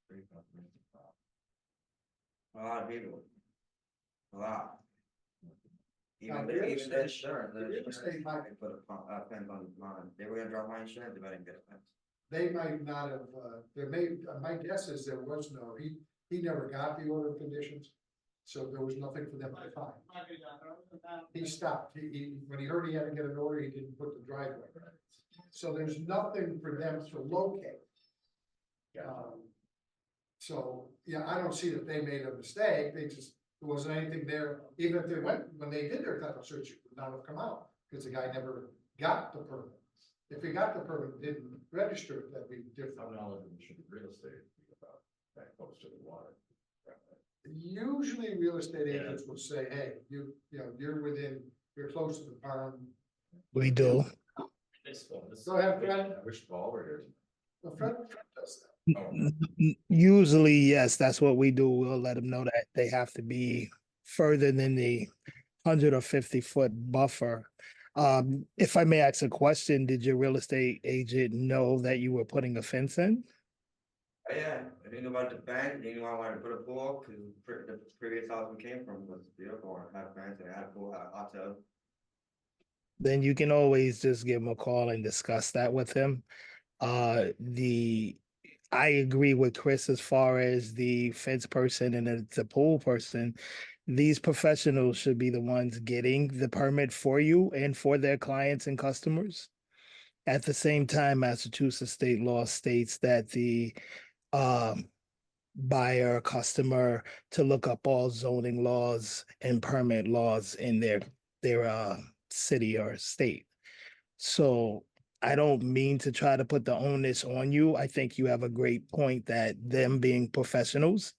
pretty comprehensive. A lot of people. A lot. Now, Even the real even estate- the insurance, the real estate might- they put a fence on mine. They were gonna drop my insurance if I didn't get a fence. They might not have, there may, my guess is there was no, he never got the order of conditions. So there was nothing for them to find. He stopped, when he heard he had to get an order, he didn't put the driveway. So there's nothing for them to locate. So, yeah, I don't see that they made a mistake, there wasn't anything there, even if they when they did their title search, it would not have come out, because the guy never got the permit. If he got the permit, and didn't register it, that'd be How different. knowledgeable should real estate be about that close to the water? Usually, real estate Yeah. agents will say, hey, you know, you're close to the pond. We do. Go ahead, Fred. I wish Paul were here. Well, Fred does that. Usually, yes, that's what we do. We'll let them know that they have to be further than the 150-foot buffer. If I may ask a question, did your real estate agent know that you were putting a fence in? Yeah, I didn't know about the fence, didn't know I wanted to put a pool, cause the previous house we came from was beautiful, and had a fence, and had a pool, had a hot tub. Then you can always just give him a call and discuss that with him. I agree with Chris as far as the fence person and the pool person. These professionals should be the ones getting the permit for you and for their clients and customers. At the same time, Massachusetts state law states that the buyer, customer to look up all zoning laws and permit laws in their city or state. So I don't mean to try to put the onus on you. I think you have a great point that them being professionals,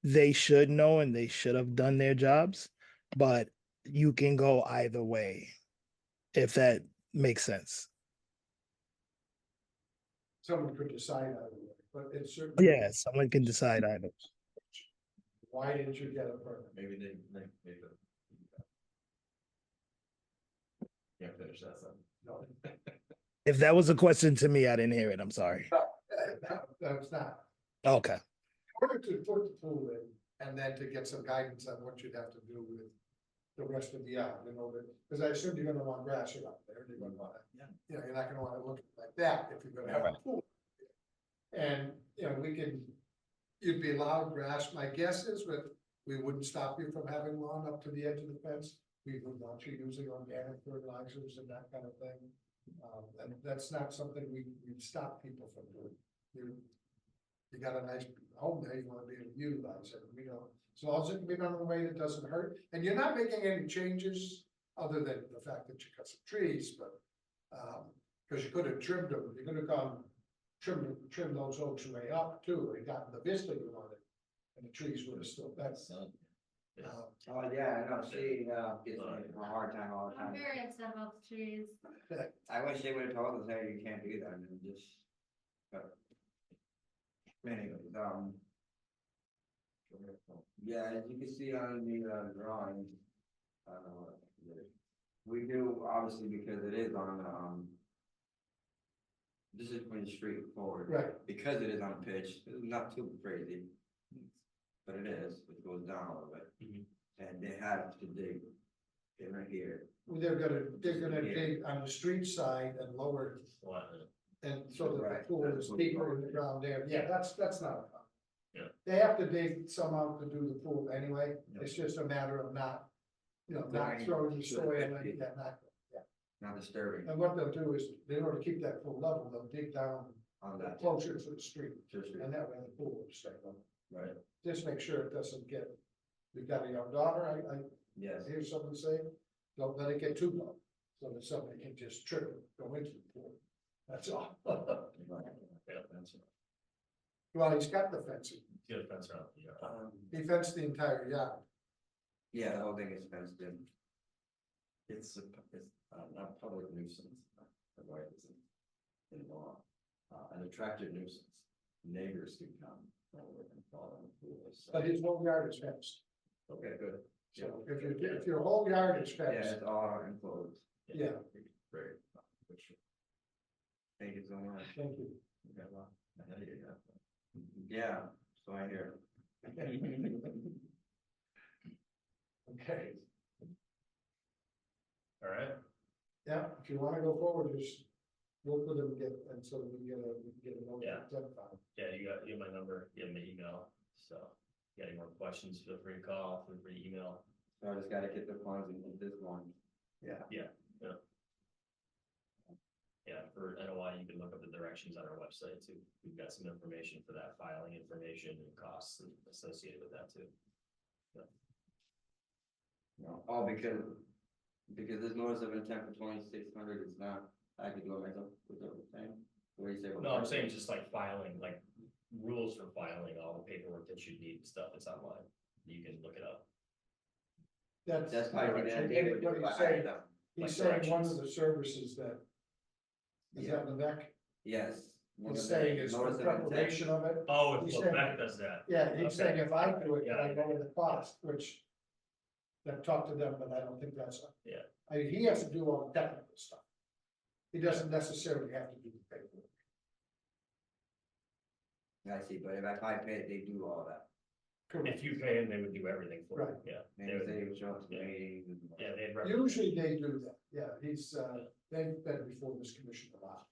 they should know and they should have done their jobs, but you can go either way, if that makes sense. Someone could decide either way, but it's certainly. Yeah, someone can decide either. Why didn't you get a permit? Maybe they made the. Can't finish that sentence. No. If that was a question to me, I didn't hear it. I'm sorry. That's not. Okay. In order to put the pool in, and then to get some guidance on what you'd have to do with the rest of the yard, because I assume you're gonna want grass around there, you're gonna want it. You know, you're not gonna want it looking like that if you're gonna have a pool. And, you'd be allowed grass, my guess is, but we wouldn't stop you from having lawn up to the edge of the fence. We would want you using organic fertilizers and that kind of thing. And that's not something we stop people from doing. You got a nice home there, you wanna be able to utilize it, as long as it can be done in a way that doesn't hurt, and you're not making any changes other than the fact that you cut some trees, but, cause you could have trimmed them, you could have gone, trim those oaks way up too, and gotten the vista you wanted, and the trees would have still, that's, Oh, yeah, I know, she, gives me a hard time all the I'm time. very upset about the trees. I wish they would have told us, hey, you can't do that, and just, but. Anyways, yeah, as you can see on the, drawing, we do, obviously, because it is on, this is from the street forward. right, Because it is on a pitch, it's not too crazy. But it is, it goes down a little bit. And they have to dig it right here. well, they're gonna dig on the street side and lower, and so that the Right. pool is deeper in the ground there, yeah, that's not a problem. Yeah. They have to dig some out to do the pool anyway, it's just a matter of not, not Going throwing the to the soil, and 50. Not disturbing And what they'll do is, in order to keep that pool level, they'll dig down on that. closer to the street, Just- and that way the pool will stay level. Right, Just make sure it doesn't get, you've got a young daughter, I yes, hear someone say, don't let it get too low, so that somebody can just trip and go into the pool. That's all. Yeah, that's, Well, he's got the fencing, get a fence around, yeah. he fenced the entire yard. yeah, the whole thing is fenced in. It's not public nuisance, the way it's in law, an attractive nuisance. neighbors can come over and follow the pools. But his whole yard is fenced. Okay, good. So if your whole yard is Yeah, fenced, it's all enclosed. yeah, Great. Thank you so much. thank you. Okay, well, I know you got that. Yeah, so I hear. Okay, All right, yeah, if you wanna go forward, just work with him and get, and so we can get a motion Yeah. identified. yeah, you have my number, you have my email, so, if you got any more questions, feel free to call, feel free to email. So I just gotta get the funds and get this one. Yeah, for NOI, you can look up the directions on our website too. We've got some information for that filing information and costs associated with that too. All because this notice of intent for 2,600 is not, I could do it myself with everything. What do you say? about No, I'm that? saying just like filing, like rules for filing, all the paperwork that you need, and stuff that's online. You can look it up. That's probably the What idea. Would do it he's by saying, item. like he's saying one of directions. the services that is Yeah. that the back, Yes. one he's of the saying is for notice of intent. preparation of it. Oh, He's if saying- Quebec does that. Yeah, he's Okay. saying if I do it, Yeah. I know the cost, which I've talked to them, but I don't think that's. Yeah. I mean, he has to do all the technical stuff. He doesn't necessarily have to do the paperwork. I see, but if I pay it, they do all that. If you pay them, they would do everything for you, Right. yeah. Maybe They would- they would show up to the Yeah. meetings and. Yeah, they'd. Usually they do that, yeah, they've been before this commission a lot.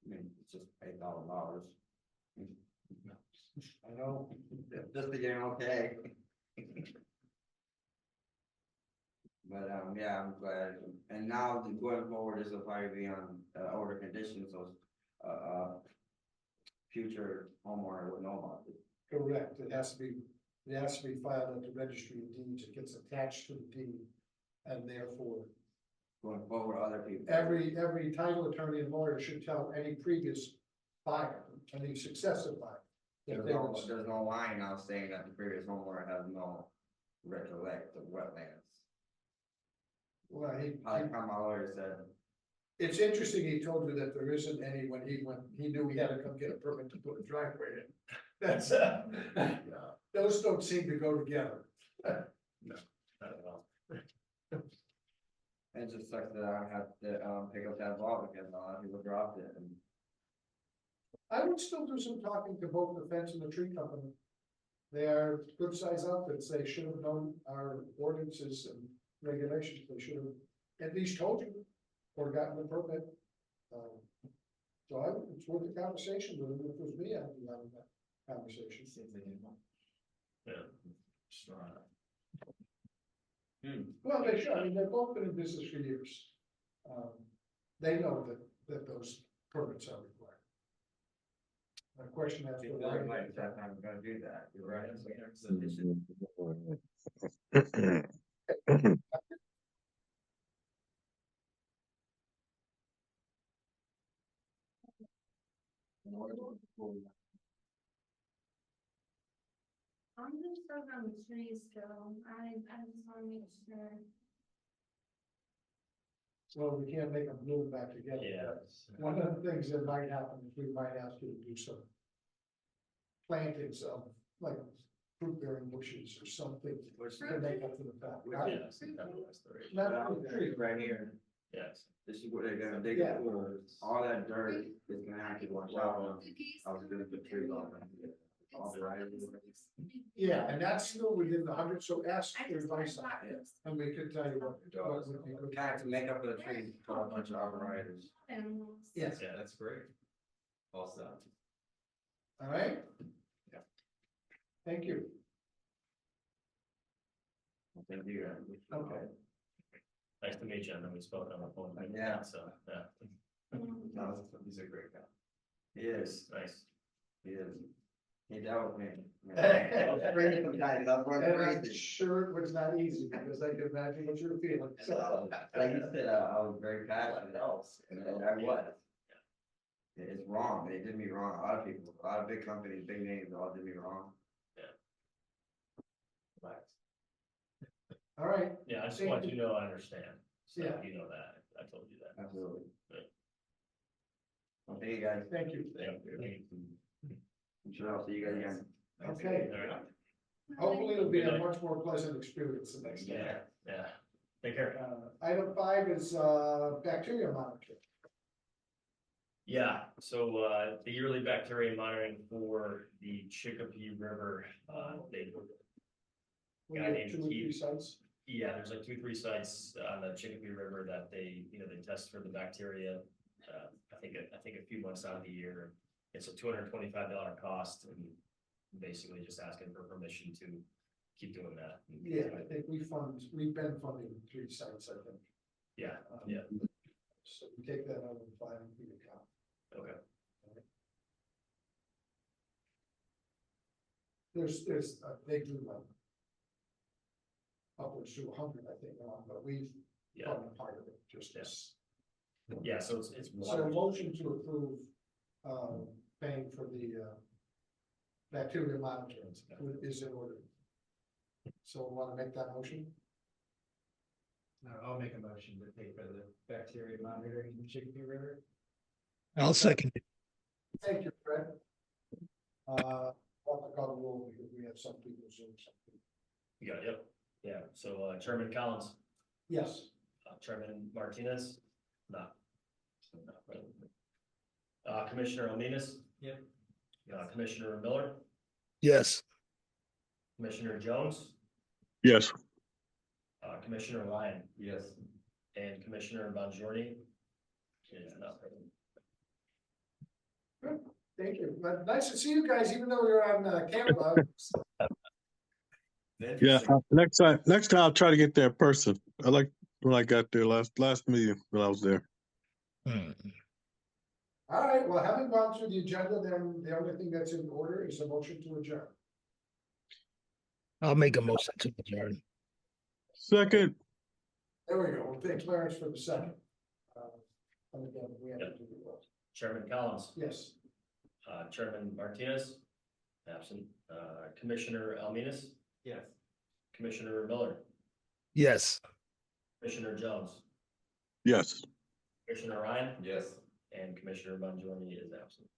I mean, it's just $8,000. I know, Just to get them okay. But, yeah, I'm glad, and now going forward, this will probably be on, order conditions, so, future homeowner would know about it. correct, it has to be filed at the registry of deeds, it gets attached to the deed. And therefore, Going forward, other people. every title attorney and lawyer should tell any previous buyer, any successive buyer. that there was- There's no line now saying that the previous homeowner has no recollect of wetlands. Well, Like how my lawyer said, it's interesting, he told you that there isn't any when he knew he had to come get a permit to put a driveway in. That's, those don't seem to go together. Not at all. it just sucks that I have to, pick up that ball because a lot of people dropped it and. I would still do some talking to both the fence and the tree company. They are good size outfits, they should have known our ordinances and regulations, they should have at least told you or gotten the permit. So it's worth the conversation with them, if it was me, I'd be having that conversation. Yeah. Strong. Well, they should, I mean, they've both been in business for years. They know that those permits are required. My question as to People why. might that I'm gonna do that, you're right. So they should- I'm just stuck on the trees still, I just wanna make sure. Well, we can't make them glue back together. Yeah. One of the things that might happen is we might ask you to do some plantings of like fruit bearing bushes or something to make up for the fact. Yeah, some kind of restoration. Not for the tree. Right here, Yes. this is what they're gonna dig Yeah. a pool, all that dirt is gonna have to wash out. I was gonna put trees on it. All the right. Yeah, and that's still within the 100, so ask for advice on it, and we can tell you what would be good. Kind of to make up for the trees, put a bunch of arborvitae's. Yes. Yeah, that's great. All set. All right? Yeah. Thank you. Thank you. Okay. Nice to meet you, and then we spoke on the phone. Yeah. So, yeah, No, He's a great guy. he is, nice. he is. He dealt with me. And Crazy sometimes, I was going I'm crazy. sure it was not easy, because I can imagine what you're feeling. So, Like you said, I was very passionate, and I was. It's wrong, they did me wrong, a lot of people, a lot of big companies, big names, all did me wrong. Relax. all right, Yeah, I just want you to know I understand. So Yeah. you know that, I told you that. Absolutely. Right. Thank you, guys. Thank you. I'm sure I'll see you guys again. Okay, hopefully it'll be a much more pleasant experience the next time. Yeah, yeah. Take care. Item 5 is, bacteria monitoring. Yeah, so, the yearly bacteria monitoring for the Chicopee River, they, We Guy have named 2 or 3 Keith. sites. yeah, there's like 2, 3 sites on the Chicopee River that they, they test for the bacteria. I think a few months out of the year. It's a $225 cost, and basically just asking for permission to keep doing that. Yeah, I think we've been funding 3 sites, I think. Yeah, yeah, So we take that out of the plan for the account. okay. They do like upwards to 100, I think, now, but we've Yeah, funded part of it, just this. yeah, so it's So a water. motion to approve, paying for the, bacteria monitoring is in order. So we want to make that motion? I'll make a motion to pay for the bacteria monitoring in the Chicopee River. I'll second it. Thank you, Fred. I'll call the roll because we have some people Zoom something. You got it, yep, yeah, so, Chairman Collins, Yes, Chairman Martinez, not. Not present. Commissioner Alminas? Yep. Commissioner Miller, Yes. Commissioner Jones, Yes. Commissioner Ryan, Yes. and Commissioner Bongiorni is not present. thank you. But nice to see you guys, even though you're on camera. Yeah. Next time I'll try to get there in person. I like when I got there last meeting when I was there. All right, well, having gone through the agenda, then the only thing that's in order is a motion to adjourn. I'll make a motion to adjourn. Second. There we go. We'll thank Clarence for the second. And again, we have to do the vote. Chairman Collins, Yes, Chairman Martinez, absent, Commissioner Alminas, Yes. Commissioner Miller, Yes. Commissioner Jones, Yes. Commissioner Ryan, Yes. and Commissioner Bongiorni is absent.